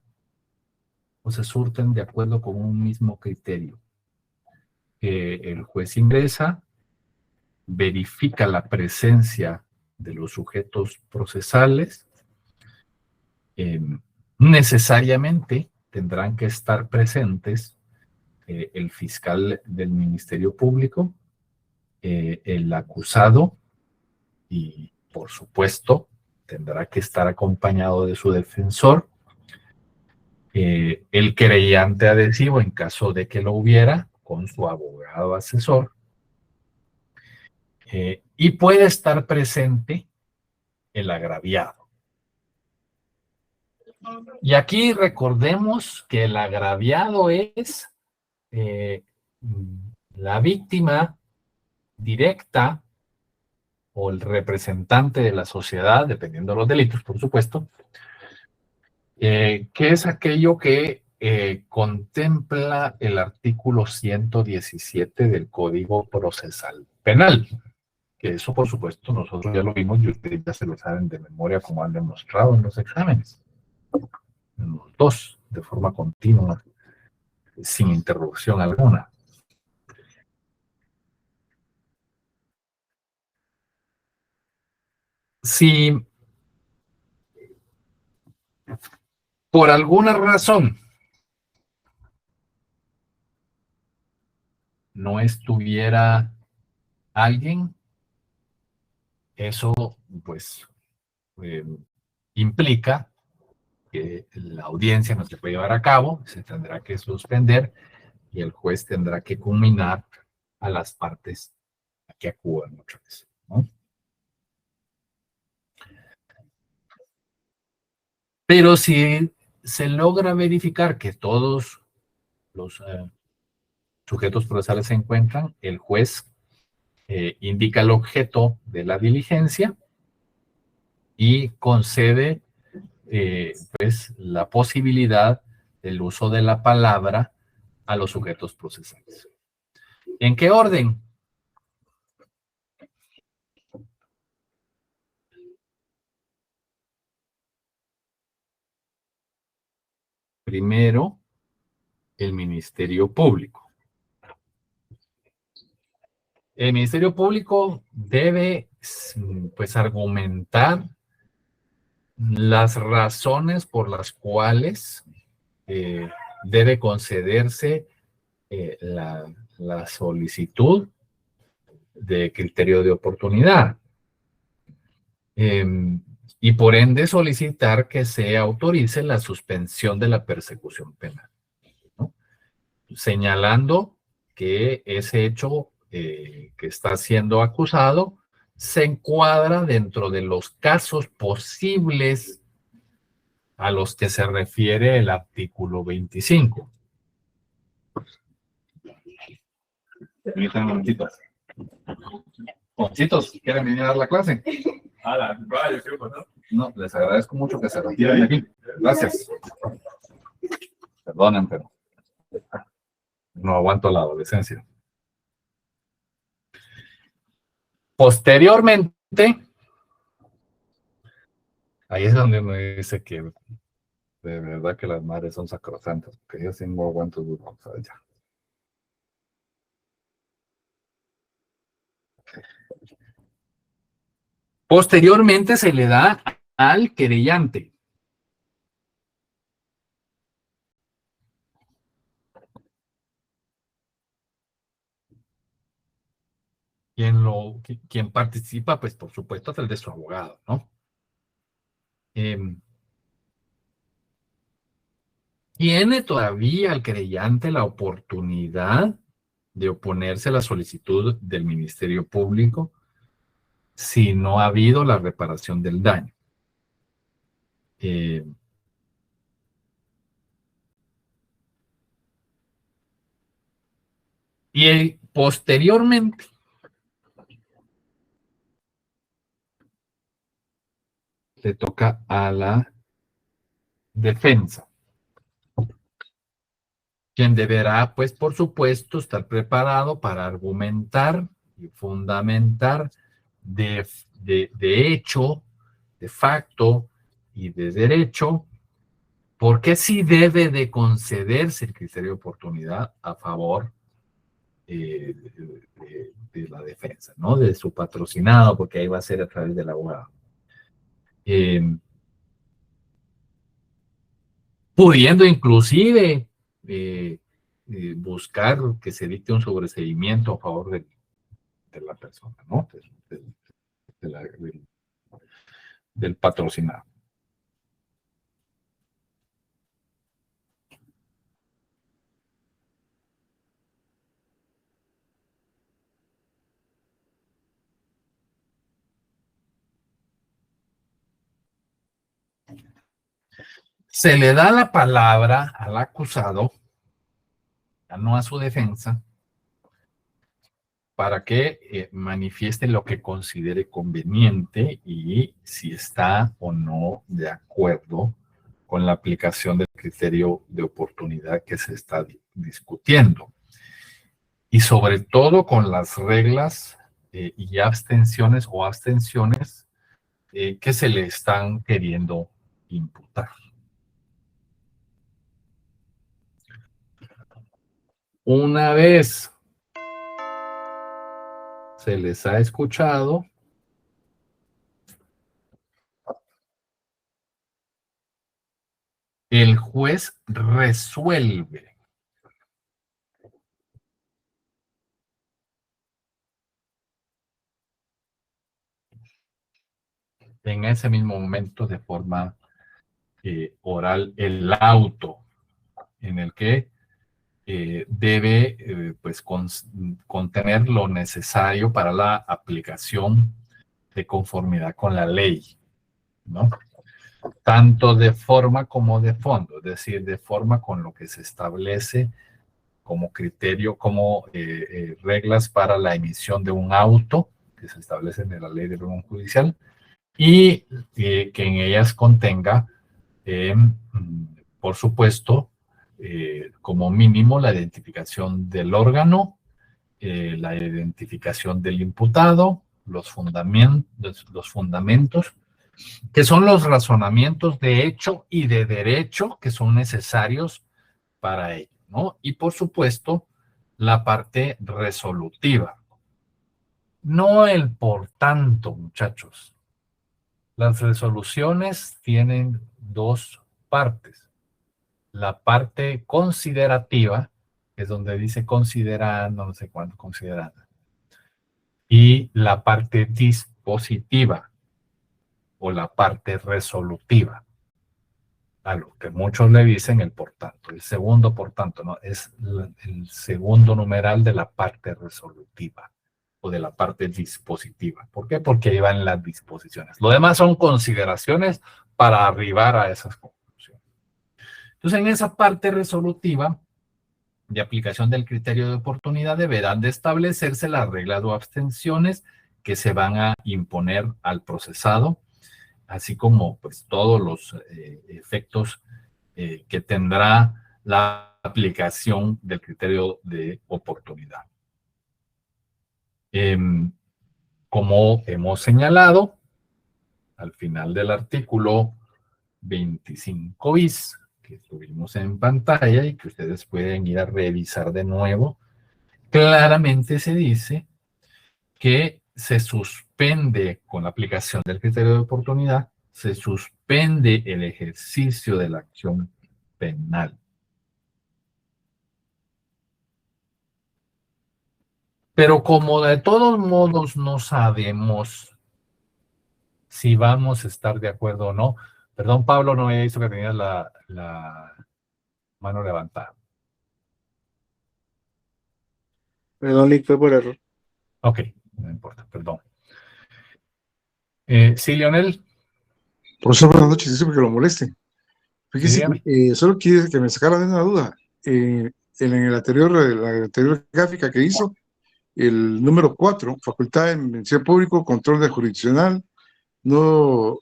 o se surten de acuerdo con un mismo criterio. El juez ingresa, verifica la presencia de los sujetos procesales. Necesariamente tendrán que estar presentes el fiscal del Ministerio Público, el acusado y, por supuesto, tendrá que estar acompañado de su defensor, el querellante adhesivo en caso de que lo hubiera, con su abogado asesor, y puede estar presente el agraviado. Y aquí recordemos que el agraviado es la víctima directa o el representante de la sociedad, dependiendo de los delitos, por supuesto, que es aquello que contempla el artículo 117 del Código Procesal Penal. Que eso, por supuesto, nosotros ya lo vimos y ustedes ya se lo saben de memoria como han demostrado en los exámenes. En los dos, de forma continua, sin interrupción alguna. Si por alguna razón no estuviera alguien, eso pues implica que la audiencia no se puede llevar a cabo, se tendrá que suspender y el juez tendrá que culminar a las partes a que acudan otra vez, ¿no? Pero si se logra verificar que todos los sujetos procesales se encuentran, el juez indica el objeto de la diligencia y concede pues la posibilidad del uso de la palabra a los sujetos procesales. ¿En qué orden? Primero, el Ministerio Público. El Ministerio Público debe, pues, argumentar las razones por las cuales debe concederse la solicitud de criterio de oportunidad. Y por ende solicitar que se autorice la suspensión de la persecución penal, ¿no? Señalando que ese hecho que está siendo acusado se encuadra dentro de los casos posibles a los que se refiere el artículo 25. Permítanme un momentito. Jovencitos, ¿quieren venir a dar la clase? No, les agradezco mucho que se retiren de aquí. Gracias. Perdonen, pero no aguanto la adolescencia. Posteriormente, ahí es donde me dice que de verdad que las madres son sacrosantas, porque yo sí no aguanto duro, ¿sabes? Ya. Posteriormente se le da al querellante. Quien participa, pues por supuesto es el de su abogado, ¿no? Tiene todavía el querellante la oportunidad de oponerse a la solicitud del Ministerio Público si no ha habido la reparación del daño. Y posteriormente, le toca a la defensa, quien deberá, pues, por supuesto, estar preparado para argumentar y fundamentar de hecho, de facto y de derecho, por qué sí debe de concederse el criterio de oportunidad a favor de la defensa, ¿no? De su patrocinado, porque ahí va a ser a través del abogado. Pudiendo inclusive buscar que se dicte un sobreseimiento a favor de la persona, ¿no? Del patrocinado. Se le da la palabra al acusado, ya no a su defensa, para que manifieste lo que considere conveniente y si está o no de acuerdo con la aplicación del criterio de oportunidad que se está discutiendo. Y sobre todo con las reglas y abstenciones que se le están queriendo imputar. Una vez se les ha escuchado, el juez resuelve. En ese mismo momento, de forma oral, el auto en el que debe pues contener lo necesario para la aplicación de conformidad con la ley, ¿no? Tanto de forma como de fondo, es decir, de forma con lo que se establece como criterio, como reglas para la emisión de un auto que se establecen en la ley de orden judicial y que en ellas contenga, por supuesto, como mínimo la identificación del órgano, la identificación del imputado, los fundamentos, que son los razonamientos de hecho y de derecho que son necesarios para ello, ¿no? Y por supuesto, la parte resolutiva. No el por tanto, muchachos. Las resoluciones tienen dos partes. La parte considerativa, que es donde dice considerando, no sé cuánto considerando, y la parte dispositiva o la parte resolutiva, a lo que muchos le dicen el por tanto. El segundo por tanto, no, es el segundo numeral de la parte resolutiva o de la parte dispositiva. ¿Por qué? Porque ahí van las disposiciones. Lo demás son consideraciones para arribar a esas conclusiones. Entonces, en esa parte resolutiva de aplicación del criterio de oportunidad deberán de establecerse las reglas o abstenciones que se van a imponer al procesado, así como pues todos los efectos que tendrá la aplicación del criterio de oportunidad. Como hemos señalado, al final del artículo 25 bis, que tuvimos en pantalla y que ustedes pueden ir a revisar de nuevo, claramente se dice que se suspende con la aplicación del criterio de oportunidad, se suspende el ejercicio de la acción penal. Pero como de todos modos no sabemos si vamos a estar de acuerdo o no, perdón, Pablo, no había visto que tenías la mano levantada. Perdón, Lick, fue por error. Ok, no importa, perdón. Sí, Leonel. Profesor, buenas noches, disculpe que lo moleste. Fíjese, Dígame. solo quiero que me sacara de una duda. En la anterior gráfica que hizo, el número 4, Facultad de Ministerio Público, Control de Jurisdiccional, no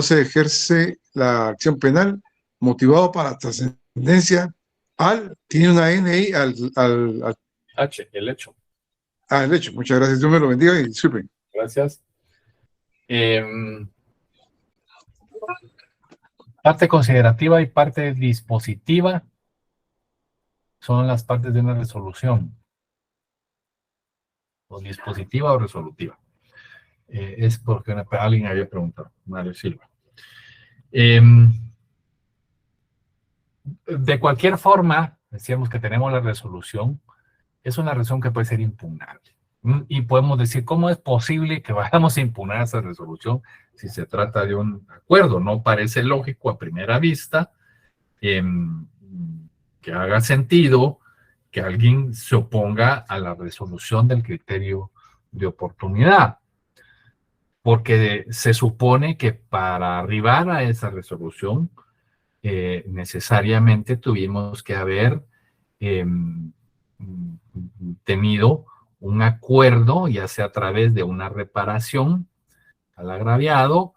se ejerce la acción penal motivado para trascendencia tiene una N ahí al H, el hecho. el hecho. Muchas gracias, Dios me lo bendiga y disculpen. Gracias. Parte considerativa y parte dispositiva son las partes de una resolución. O dispositiva o resolutiva. Es porque alguien había preguntado, Mario Silva. De cualquier forma, decíamos que tenemos la resolución, es una resolución que puede ser impugnable. Y podemos decir, ¿cómo es posible que vayamos a impugnar esa resolución si se trata de un acuerdo? No parece lógico a primera vista que haga sentido que alguien se oponga a la resolución del criterio de oportunidad. Porque se supone que para arribar a esa resolución, necesariamente tuvimos que haber tenido un acuerdo, ya sea a través de una reparación al agraviado,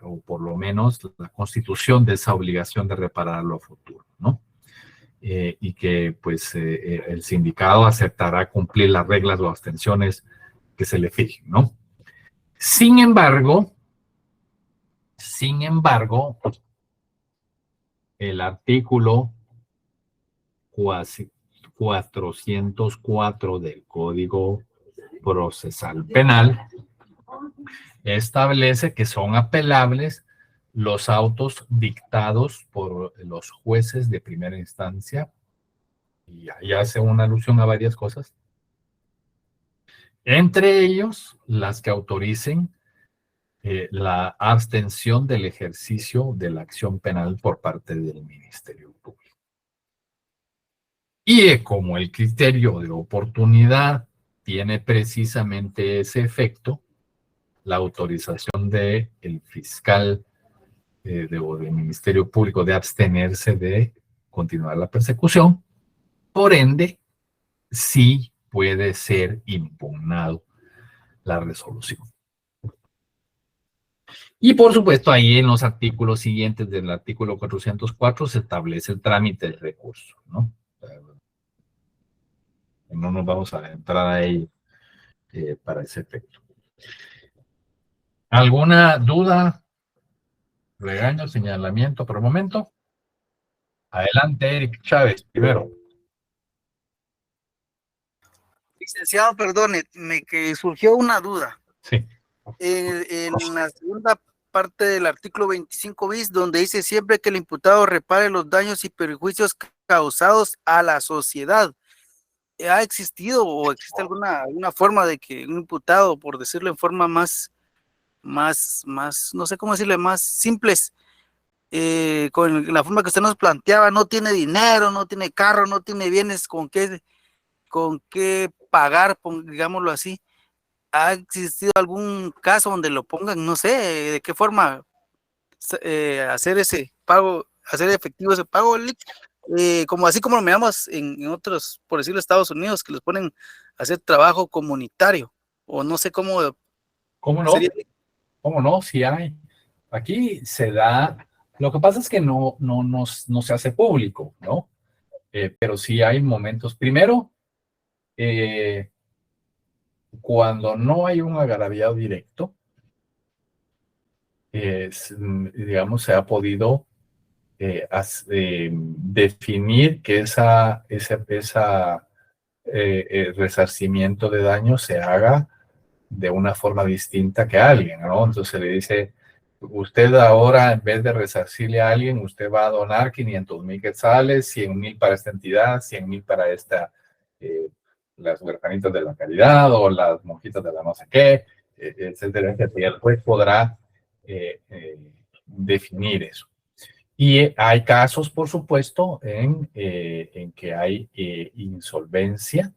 o por lo menos la constitución de esa obligación de repararlo a futuro, ¿no? Y que pues el sindicato aceptará cumplir las reglas o abstenciones que se le fijen, ¿no? Sin embargo, el artículo 404 del Código Procesal Penal establece que son apelables los autos dictados por los jueces de primera instancia, y ahí hace una alusión a varias cosas, entre ellos las que autoricen la abstención del ejercicio de la acción penal por parte del Ministerio Público. Y como el criterio de oportunidad tiene precisamente ese efecto, la autorización del fiscal o del Ministerio Público de abstenerse de continuar la persecución, por ende, sí puede ser impugnado la resolución. Y por supuesto, ahí en los artículos siguientes del artículo 404 se establece el trámite de recurso, ¿no? No nos vamos a entrar ahí para ese efecto. ¿Alguna duda, regaño, señalamiento por el momento? Adelante, Eric Chávez, primero. Licenciado, perdone, que surgió una duda. Sí. En la segunda parte del artículo 25 bis, donde dice siempre que el imputado repare los daños y perjuicios causados a la sociedad. ¿Ha existido o existe alguna forma de que un imputado, por decirlo en forma más, no sé cómo decirle, más simples, con la forma que usted nos planteaba, no tiene dinero, no tiene carro, no tiene bienes con qué pagar, digámoslo así? ¿Ha existido algún caso donde lo pongan, no sé, de qué forma hacer ese pago, hacer efectivo ese pago, como así como lo miramos en otros, por decirlo, Estados Unidos, que los ponen a hacer trabajo comunitario, o no sé cómo. ¿Cómo no? ¿Cómo no? Sí hay. Aquí se da, lo que pasa es que no se hace público, ¿no? Pero sí hay momentos. Primero, cuando no hay un agraviado directo, digamos, se ha podido definir que ese resarcimiento de daño se haga de una forma distinta que a alguien, ¿no? Entonces le dice, usted ahora, en vez de resarcirle a alguien, usted va a donar 500,000 quetzales, 100,000 para esta entidad, 100,000 para las huerfanitas de la caridad o las monjitas de la no sé qué, etcétera, etcétera. Y el juez podrá definir eso. Y hay casos, por supuesto, en que hay insolvencia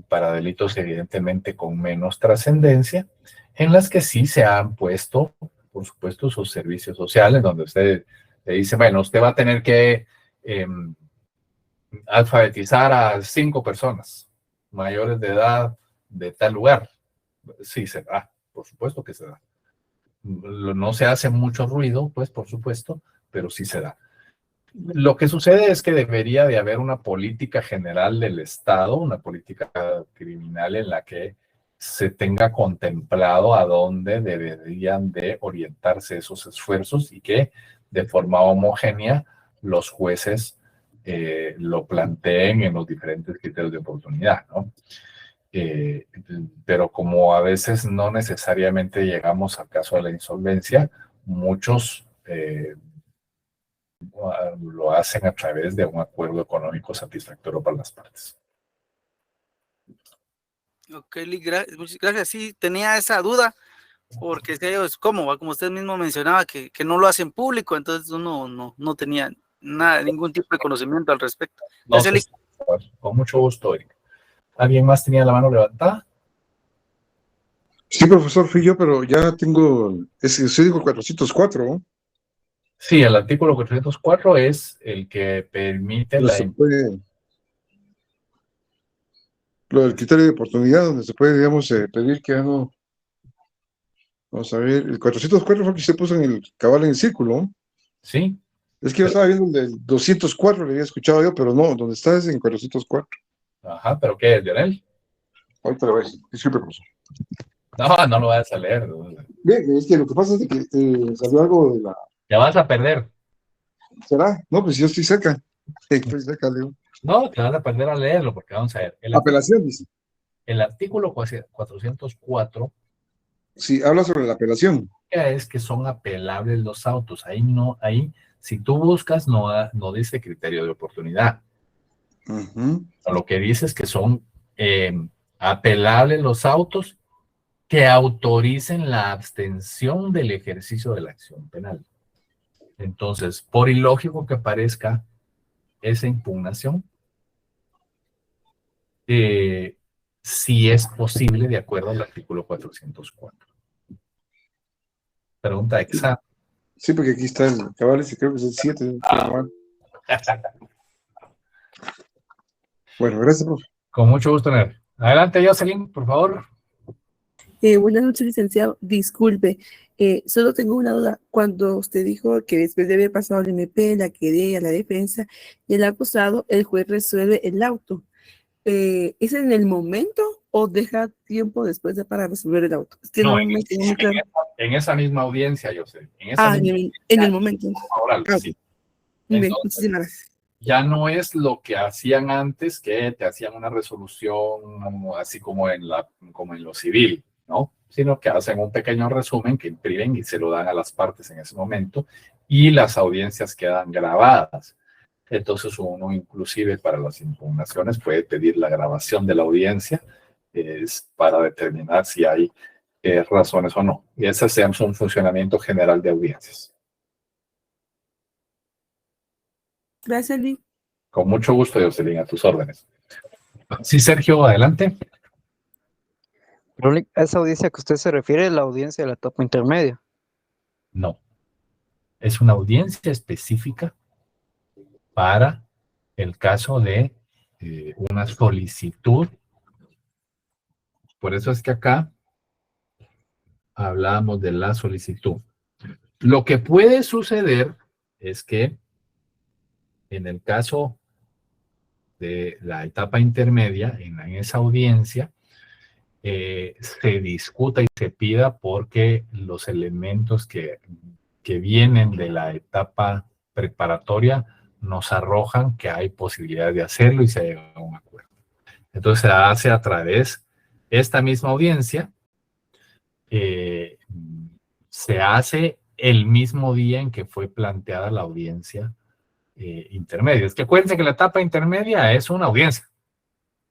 para delitos evidentemente con menos trascendencia, en las que sí se han puesto, por supuesto, sus servicios sociales, donde usted le dice, bueno, usted va a tener que alfabetizar a 5 personas mayores de edad de tal lugar. Sí, se da, por supuesto que se da. No se hace mucho ruido, pues, por supuesto, pero sí se da. Lo que sucede es que debería de haber una política general del Estado, una política criminal en la que se tenga contemplado a dónde deberían de orientarse esos esfuerzos y que de forma homogénea los jueces lo planteen en los diferentes criterios de oportunidad, ¿no? Pero como a veces no necesariamente llegamos al caso de la insolvencia, muchos lo hacen a través de un acuerdo económico satisfactorio para las partes. Ok, muchas gracias. Sí, tenía esa duda, porque ellos, como usted mismo mencionaba, que no lo hacen público, entonces uno no tenía ningún tipo de conocimiento al respecto. No, con mucho gusto, Eric. ¿Alguien más tenía la mano levantada? Sí, profesor, fui yo, pero ya tengo, sí digo 404, ¿no? Sí, el artículo 404 es el que permite lo del criterio de oportunidad, donde se puede, digamos, pedir que ya no... Vamos a ver, el 404 fue el que se puso en el cabal en el círculo, ¿no? Sí. Es que yo estaba viendo el del 204, le había escuchado yo, pero no, donde está es en 404. Ajá, ¿pero qué es, Lionel? Ahorita lo voy a decir, disculpe, profesor. No lo vas a leer. Bien, es que lo que pasa es que salió algo de la... Ya vas a perder. ¿Será? No, pues yo estoy cerca. Estoy cerca, Leo. No, te vas a perder a leerlo, porque vamos a ver. Apelación, dice. El artículo 404. Sí, habla sobre la apelación. Es que son apelables los autos. Ahí, si tú buscas, no dice criterio de oportunidad. Lo que dice es que son apelables los autos que autoricen la abstención del ejercicio de la acción penal. Entonces, por ilógico que parezca esa impugnación, si es posible de acuerdo al artículo 404. Pregunta de examen. Sí, porque aquí está el cabal, ese creo que es el 7. Bueno, gracias, profe. Con mucho gusto, Ner. Adelante, Jocelyn, por favor. Buenas noches, licenciado. Disculpe, solo tengo una duda. Cuando usted dijo que después de haber pasado el MP, la querella, la defensa y el acusado, el juez resuelve el auto, ¿es en el momento o deja tiempo después para resolver el auto? Es que no me quedó muy claro. En esa misma audiencia, Jocelyn. En el momento. Oral, sí. Bien, Entonces, muchísimas gracias. ya no es lo que hacían antes, que te hacían una resolución así como en lo civil, ¿no? Sino que hacen un pequeño resumen que imprimen y se lo dan a las partes en ese momento y las audiencias quedan grabadas. Entonces uno inclusive para las impugnaciones puede pedir la grabación de la audiencia para determinar si hay razones o no. Y ese es un funcionamiento general de audiencias. Gracias, Lee. Con mucho gusto, Jocelyn, a tus órdenes. Sí, Sergio, adelante. Pero a esa audiencia que usted se refiere es la audiencia de la etapa intermedia. No. Es una audiencia específica para el caso de una solicitud. Por eso es que acá hablamos de la solicitud. Lo que puede suceder es que en el caso de la etapa intermedia, en esa audiencia, se discuta y se pida porque los elementos que vienen de la etapa preparatoria nos arrojan que hay posibilidad de hacerlo y se llega a un acuerdo. Entonces se hace a través de esta misma audiencia, se hace el mismo día en que fue planteada la audiencia intermedia. Es que acuérdense que la etapa intermedia es una audiencia,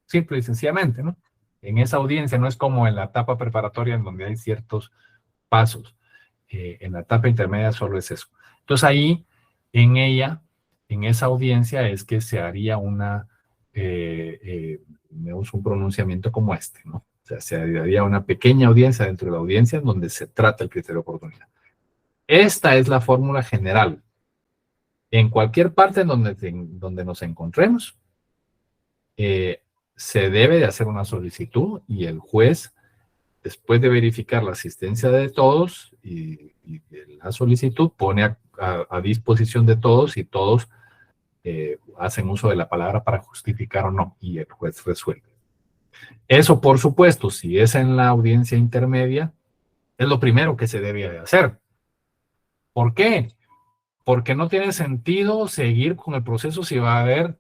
simple y sencillamente, ¿no? En esa audiencia no es como en la etapa preparatoria en donde hay ciertos pasos. En la etapa intermedia solo es eso. Entonces ahí, en esa audiencia es que se haría una me uso un pronunciamiento como este, ¿no? O sea, se daría una pequeña audiencia dentro de la audiencia donde se trata el criterio de oportunidad. Esta es la fórmula general. En cualquier parte en donde nos encontremos, se debe de hacer una solicitud y el juez, después de verificar la asistencia de todos y la solicitud, pone a disposición de todos y todos hacen uso de la palabra para justificar o no, y el juez resuelve. Eso, por supuesto, si es en la audiencia intermedia, es lo primero que se debe de hacer. ¿Por qué? Porque no tiene sentido seguir con el proceso si va a haber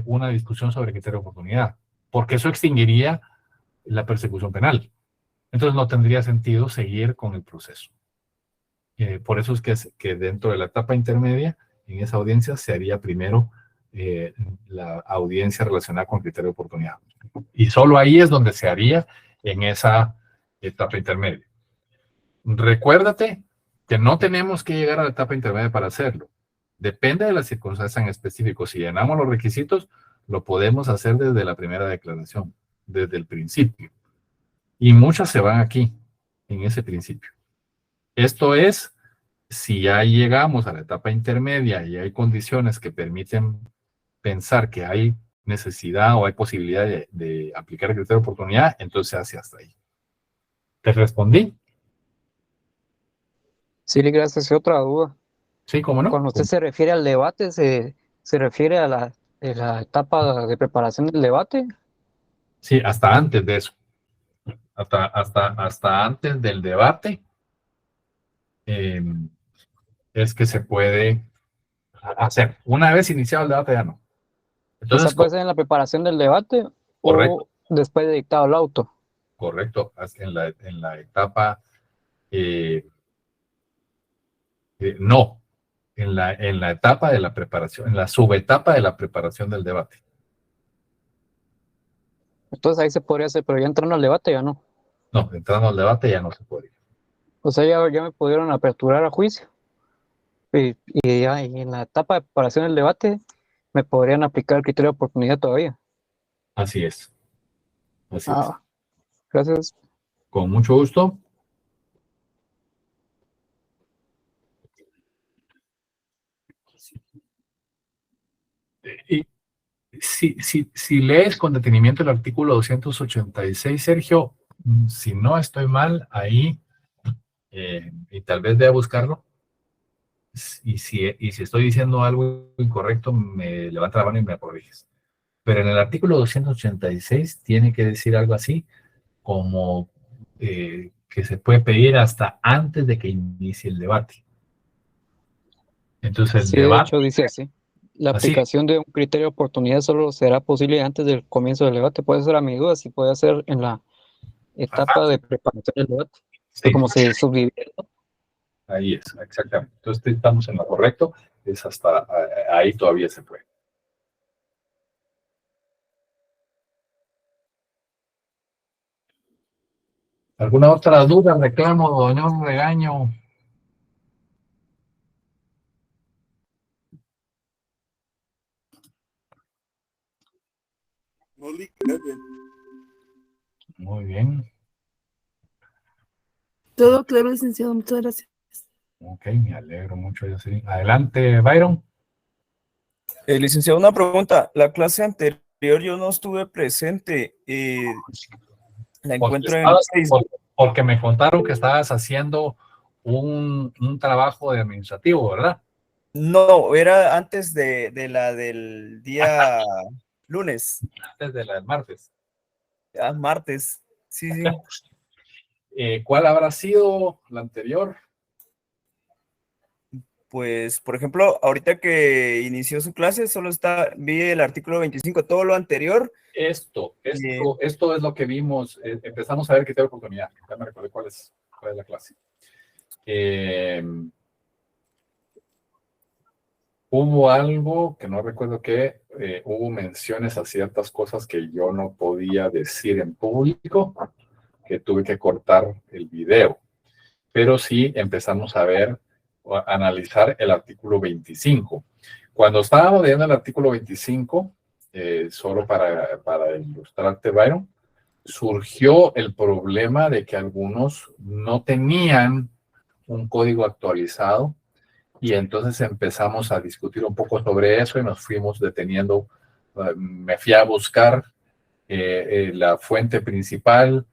una discusión sobre criterio de oportunidad, porque eso extinguiría la persecución penal. Entonces no tendría sentido seguir con el proceso. Por eso es que dentro de la etapa intermedia, en esa audiencia se haría primero la audiencia relacionada con criterio de oportunidad. Y solo ahí es donde se haría en esa etapa intermedia. Recuérdate que no tenemos que llegar a la etapa intermedia para hacerlo. Depende de las circunstancias en específico. Si llenamos los requisitos, lo podemos hacer desde la primera declaración, desde el principio. Y muchas se van aquí, en ese principio. Esto es, si ya llegamos a la etapa intermedia y hay condiciones que permiten pensar que hay necesidad o hay posibilidad de aplicar el criterio de oportunidad, entonces se hace hasta ahí. ¿Te respondí? Sí, gracias. Otra duda. Sí, ¿cómo no? Cuando usted se refiere al debate, ¿se refiere a la etapa de preparación del debate? Sí, hasta antes de eso. Hasta antes del debate es que se puede hacer. Una vez iniciado el debate ya no. Entonces, o sea, puede ser en la preparación del debate correcto. o después de dictado el auto. Correcto, en la etapa no, en la etapa de la preparación, en la subetapa de la preparación del debate. Entonces ahí se podría hacer, pero ya entrando al debate ya no. No, entrando al debate ya no se puede. O sea, ya me pudieron aperturar a juicio. Y ya en la etapa de preparación del debate me podrían aplicar el criterio de oportunidad todavía. Así es. Así es. Gracias. Con mucho gusto. Y si lees con detenimiento el artículo 286, Sergio, si no estoy mal, ahí, y tal vez deba buscarlo, y si estoy diciendo algo incorrecto, me levanta la mano y me corriges. Pero en el artículo 286 tiene que decir algo así, como que se puede pedir hasta antes de que inicie el debate. Entonces el debate... De hecho dice así. La aplicación de un criterio de oportunidad solo será posible antes del comienzo del debate. Puede ser, a mi duda, si puede ser en la etapa de preparación del debate. Sí. Como se subdivide. Ahí es, exactamente. Entonces estamos en lo correcto, es hasta ahí todavía se puede. ¿Alguna otra duda, reclamo, doñón, regaño? Muy bien. Todo claro, licenciado. Muchas gracias. Ok, me alegro mucho. Adelante, Byron. Licenciado, una pregunta. La clase anterior yo no estuve presente. La encuentro en Facebook. Porque me contaron que estabas haciendo un trabajo de administrativo, ¿verdad? No, era antes de la del día lunes. Antes de la del martes. Martes, sí, sí. ¿Cuál habrá sido la anterior? Pues, por ejemplo, ahorita que inició su clase, solo vi el artículo 25, todo lo anterior. Esto es lo que vimos, empezamos a ver criterio de oportunidad. Ya me recordé cuál es la clase. Hubo algo que no recuerdo qué, hubo menciones a ciertas cosas que yo no podía decir en público, que tuve que cortar el video. Pero sí empezamos a ver, analizar el artículo 25. Cuando estábamos viendo el artículo 25, solo para ilustrarte, Byron, surgió el problema de que algunos no tenían un código actualizado y entonces empezamos a discutir un poco sobre eso y nos fuimos deteniendo. Me fui a buscar la fuente principal,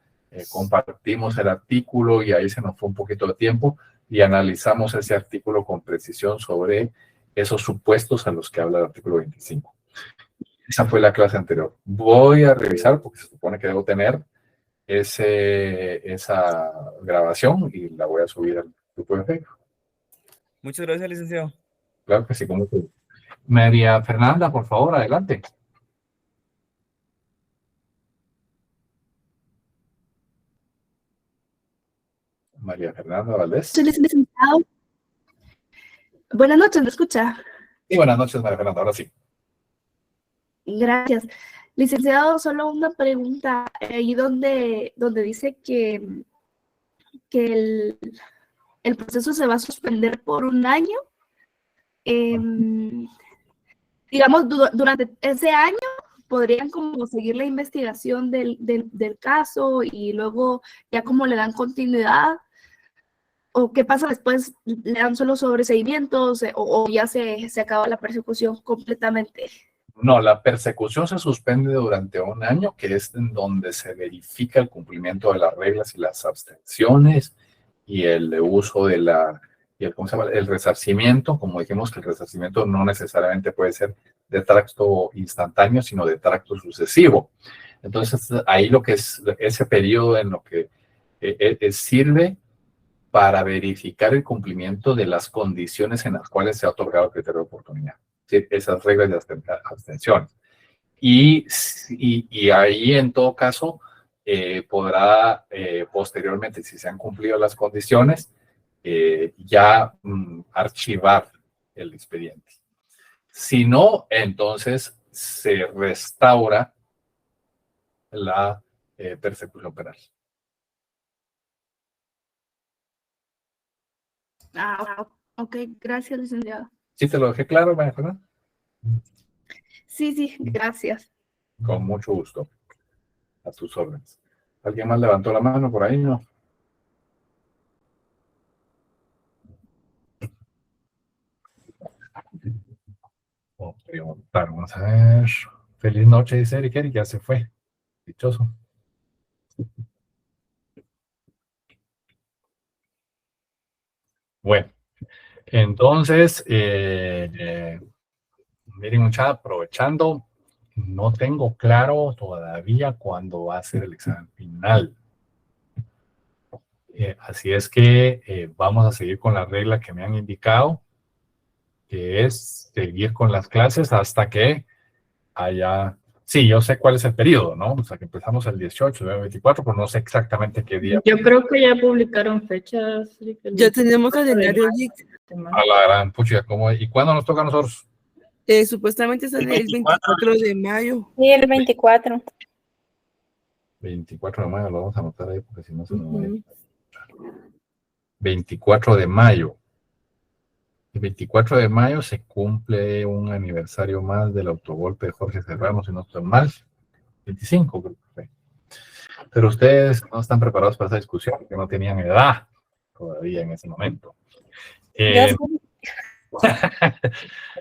compartimos el artículo y ahí se nos fue un poquito de tiempo y analizamos ese artículo con precisión sobre esos supuestos a los que habla el artículo 25. Esa fue la clase anterior. Voy a revisar porque se supone que debo tener esa grabación y la voy a subir al grupo de Facebook. Muchas gracias, licenciado. Claro que sí, como tú. María Fernanda, por favor, adelante. María Fernanda Valdés. Soy licenciado. Buenas noches, ¿me escucha? Y buenas noches, María Fernanda, ahora sí. Gracias. Licenciado, solo una pregunta. Ahí donde dice que el proceso se va a suspender por un año. Digamos, durante ese año podrían como seguir la investigación del caso y luego ya como le dan continuidad. ¿O qué pasa después? ¿Le dan solo sobreseimientos o ya se acaba la persecución completamente? No, la persecución se suspende durante un año, que es en donde se verifica el cumplimiento de las reglas y las abstenciones y el uso de ¿cómo se llama? El resarcimiento. Como dijimos, que el resarcimiento no necesariamente puede ser de tracto instantáneo, sino de tracto sucesivo. Entonces, ahí lo que es ese periodo en lo que sirve para verificar el cumplimiento de las condiciones en las cuales se ha otorgado el criterio de oportunidad. ¿Sí? Esas reglas de abstención. Y ahí, en todo caso, podrá posteriormente, si se han cumplido las condiciones, ya archivar el expediente. Si no, entonces se restaura la persecución penal. Ok, gracias, licenciado. ¿Sí te lo dejé claro, María Fernanda? Sí, gracias. Con mucho gusto. A tus órdenes. ¿Alguien más levantó la mano por ahí? No. Vamos a ver. Feliz noche, dice Eric, ya se fue. Dichoso. Bueno, entonces, miren, muchachos, aprovechando, no tengo claro todavía cuándo va a ser el examen final. Así es que vamos a seguir con la regla que me han indicado, que es seguir con las clases hasta que haya... Sí, yo sé cuál es el periodo, ¿no? O sea, que empezamos el 18, el 24, pero no sé exactamente qué día. Yo creo que ya publicaron fechas. Ya tenemos calendario. A la gran pucha, ¿cómo? ¿Y cuándo nos toca a nosotros? Supuestamente sale el 24 de mayo. Sí, el 24. 24 de mayo, lo vamos a anotar ahí porque si no se nos va a ir. 24 de mayo. El 24 de mayo se cumple un aniversario más del autogolpe de Jorge Serrano, si no estoy mal. 25, creo que fue. Pero ustedes no están preparados para esa discusión, porque no tenían edad todavía en ese momento.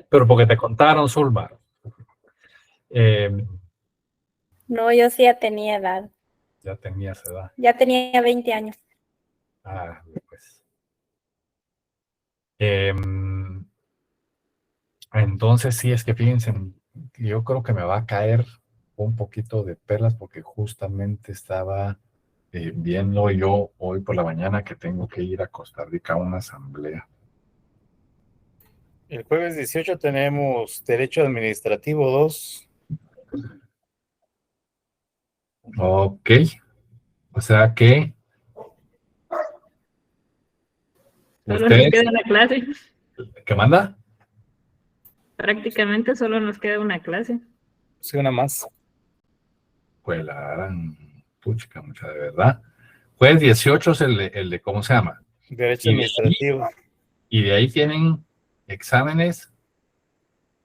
Pero porque te contaron, Zulma. No, yo sí ya tenía edad. Ya tenías edad. Ya tenía 20 años. Ah, pues. Entonces, sí, es que fíjense, yo creo que me va a caer un poquito de perlas porque justamente estaba viendo yo hoy por la mañana que tengo que ir a Costa Rica a una asamblea. El jueves 18 tenemos Derecho Administrativo 2. Ok. O sea que... Solo nos queda una clase. ¿Qué manda? Prácticamente solo nos queda una clase. Sí, una más. Pues la gran puchica, mucha de verdad. Jueves 18 es el de ¿cómo se llama? Derecho Administrativo. Y de ahí tienen exámenes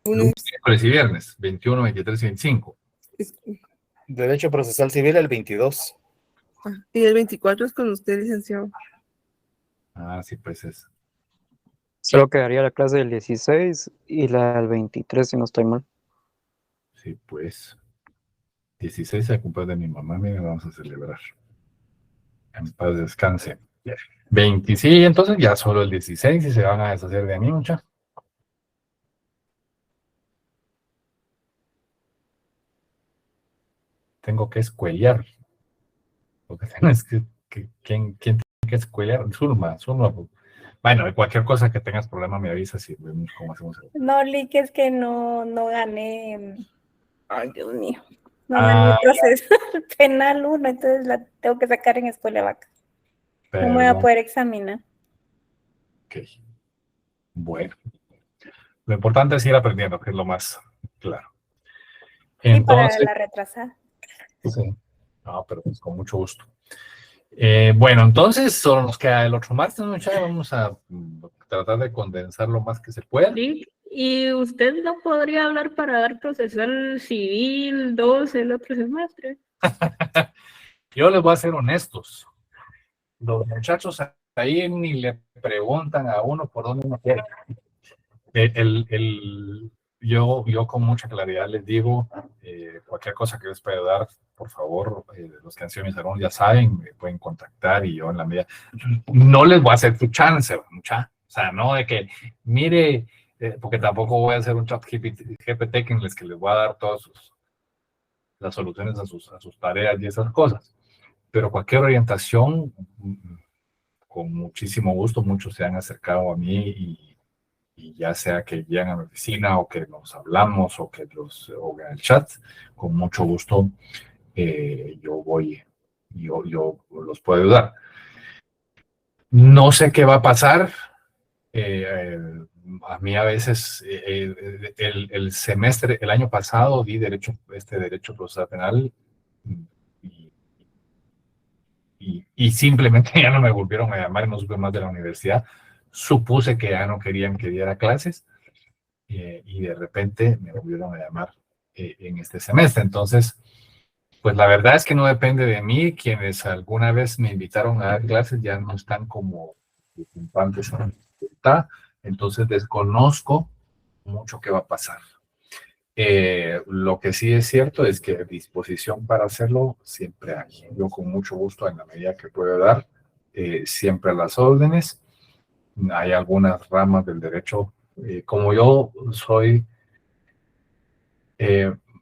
Miércoles y viernes, 21, 23 y 25. Derecho procesal civil el 22. Y el 24 es con usted, licenciado. Ah, sí, pues es. Solo quedaría la clase del 16 y la del 23, si no estoy mal. Sí, pues. 16 es el cumpleaños de mi mamá, mira, vamos a celebrar. En paz descanse. 20, sí, entonces ya solo el 16 y se van a deshacer de mí, mucha. Tengo que escuelear. Lo que tengo es ¿quién tiene que escuelear? Zulma. Bueno, cualquier cosa que tengas problema me avisas y vemos cómo hacemos. No, Lick, es que no gané. Ay, Dios mío. No gané el proceso penal 1, entonces la tengo que sacar en escuela vaca. No me voy a poder examinar. Ok. Bueno. Lo importante es ir aprendiendo, que es lo más claro. Entonces, y para la retrasada. Sí. No, pero pues con mucho gusto. Bueno, entonces solo nos queda el otro martes, muchachos. Vamos a tratar de condensar lo más que se pueda. Sí. ¿Y usted no podría hablar para dar procesal civil 2 el otro semestre? Yo les voy a ser honestos. Los muchachos ahí ni le preguntan a uno por dónde uno quiere. Yo con mucha claridad les digo, cualquier cosa que les pueda ayudar, por favor, los que han sido mis alumnos ya saben, me pueden contactar y yo en la medida, no les voy a hacer tu chance, mucha, o sea, no de que, mire, porque tampoco voy a hacer un chat GPT en el que les voy a dar todas las soluciones a sus tareas y esas cosas, pero cualquier orientación, con muchísimo gusto, muchos se han acercado a mí y ya sea que llegan a la oficina o que nos hablamos o que o en el chat, con mucho gusto yo los puedo ayudar. No sé qué va a pasar. A mí a veces el semestre, el año pasado di derecho procesal penal y simplemente ya no me volvieron a llamar, no supe más de la universidad. Supuse que ya no querían que diera clases y de repente me volvieron a llamar en este semestre. Entonces, pues la verdad es que no depende de mí. Quienes alguna vez me invitaron a dar clases ya no están como participantes en la facultad. Entonces desconozco mucho qué va a pasar. Lo que sí es cierto es que disposición para hacerlo siempre hay. Yo con mucho gusto, en la medida que puedo dar, siempre a las órdenes. Hay algunas ramas del derecho, como yo soy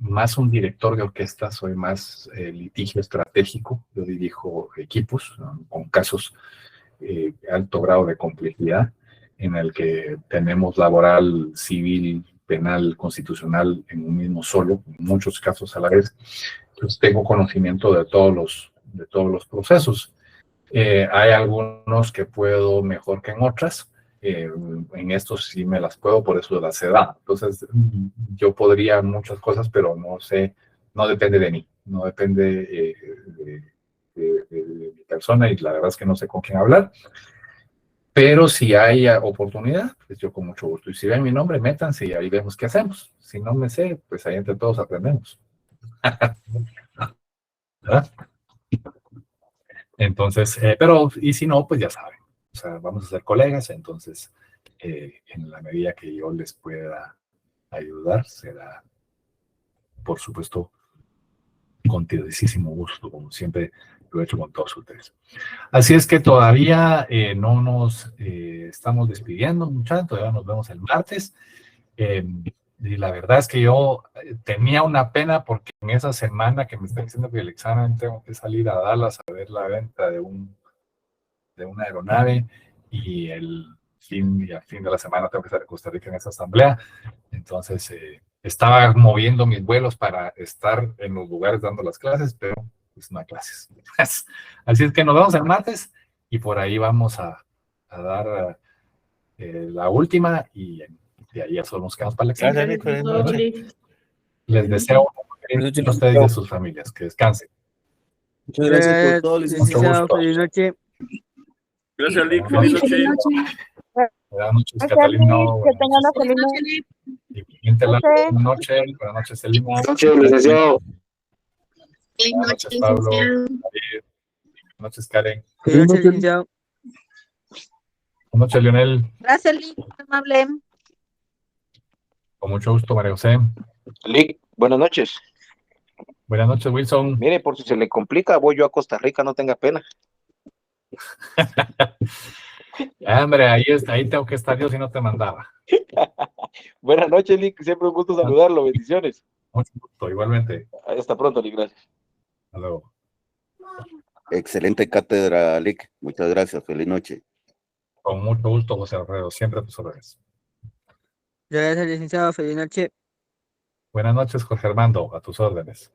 más un director de orquesta, soy más litigio estratégico, yo dirijo equipos, ¿no?, con casos de alto grado de complejidad, en el que tenemos laboral, civil, penal, constitucional en un mismo solo, en muchos casos a la vez. Entonces tengo conocimiento de todos los procesos. Hay algunos que puedo mejor que en otras. En estos sí me las puedo, por eso las he dado. Entonces, yo podría muchas cosas, pero no sé, no depende de mí, no depende de mi persona y la verdad es que no sé con quién hablar. Pero si hay oportunidad, pues yo con mucho gusto. Y si ven mi nombre, métanse y ahí vemos qué hacemos. Si no me sé, pues ahí entre todos aprendemos. ¿Verdad? Entonces, pero, y si no, pues ya saben. O sea, vamos a ser colegas, entonces, en la medida que yo les pueda ayudar, será, por supuesto, con muchísimo gusto, como siempre lo he hecho con todos ustedes. Así es que todavía no nos estamos despidiendo, muchachos, todavía nos vemos el martes. Y la verdad es que yo tenía una pena porque en esa semana que me están diciendo que el examen tengo que salir a Dallas a ver la venta de una aeronave y al fin de la semana tengo que estar en Costa Rica en esa asamblea. Entonces estaba moviendo mis vuelos para estar en los lugares dando las clases, pero pues no hay clases. Así es que nos vemos el martes y por ahí vamos a dar la última y de ahí ya solo nos quedamos para el examen. Les deseo a ustedes y a sus familias que descansen. Muchas gracias por todo, licenciado. Feliz noche. Gracias, Lick. Feliz noche. Buenas noches, Gracias, Catalino. Lick, que tengan una feliz noche. noche. Buenas noches. Buenas noches, Celina. Buenas noches, licenciado. Buenas noches, Pablo. David. Buenas noches, Karen. Buenas noches, licenciado. Buenas noches, Lionel. Gracias, Lick, amable. Con mucho gusto, María José. Lick, buenas noches. Buenas noches, Wilson. Mire, por si se le complica, voy yo a Costa Rica, no tenga pena. Hombre, ahí tengo que estar yo si no te mandaba. Buenas noches, Lick, siempre un gusto saludarlo, bendiciones. Mucho gusto, igualmente. Hasta pronto, Lick, gracias. Hasta luego. Excelente cátedra, Lick. Muchas gracias. Feliz noche. Con mucho gusto, José Alfredo. Siempre a tus órdenes. Gracias, licenciado. Feliz noche. Buenas noches, Jorge Armando. A tus órdenes.